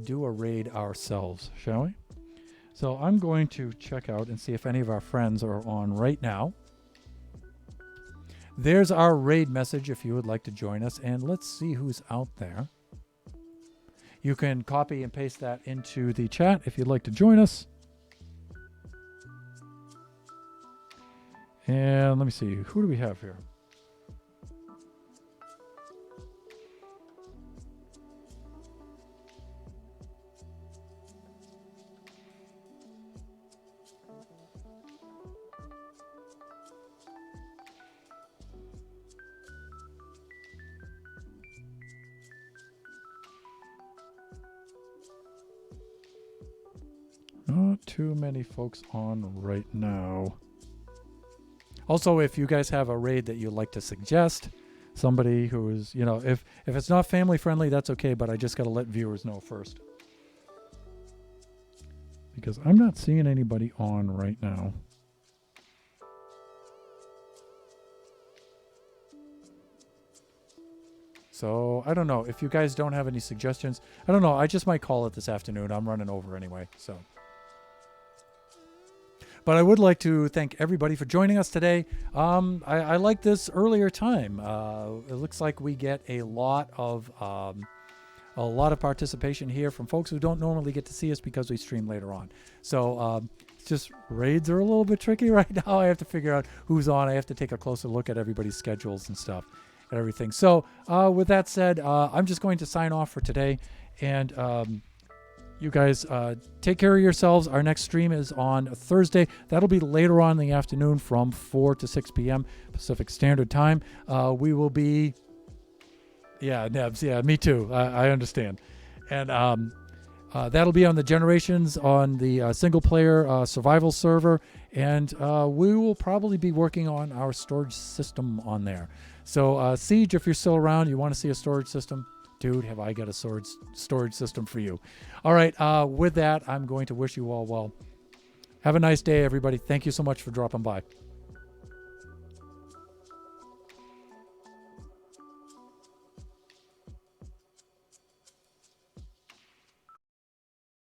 do a raid ourselves, shall we? So I'm going to check out and see if any of our friends are on right now. There's our raid message if you would like to join us, and let's see who's out there. You can copy and paste that into the chat if you'd like to join us. And let me see, who do we have here? Not too many folks on right now. Also, if you guys have a raid that you'd like to suggest, somebody who is, you know, if it's not family friendly, that's okay, but I just got to let viewers know first. Because I'm not seeing anybody on right now. So, I don't know. If you guys don't have any suggestions, I don't know. I just might call it this afternoon. I'm running over anyway, so. But I would like to thank everybody for joining us today. I like this earlier time. It looks like we get a lot of participation here from folks who don't normally get to see us because we stream later on. So it's just raids are a little bit tricky right now. I have to figure out who's on. I have to take a closer look at everybody's schedules and stuff and everything. So with that said, I'm just going to sign off for today. And you guys take care of yourselves. Our next stream is on Thursday. That'll be later on in the afternoon from 4 to 6 p.m. Pacific Standard Time. We will be... Yeah, Nebs. Yeah, me too. I understand. And that'll be on the Generations on the single-player survival server. And we will probably be working on our storage system on there. So, Siege, if you're still around, you want to see a storage system, dude, have I got a storage system for you. All right, with that, I'm going to wish you all well. Have a nice day, everybody. Thank you so much for dropping by.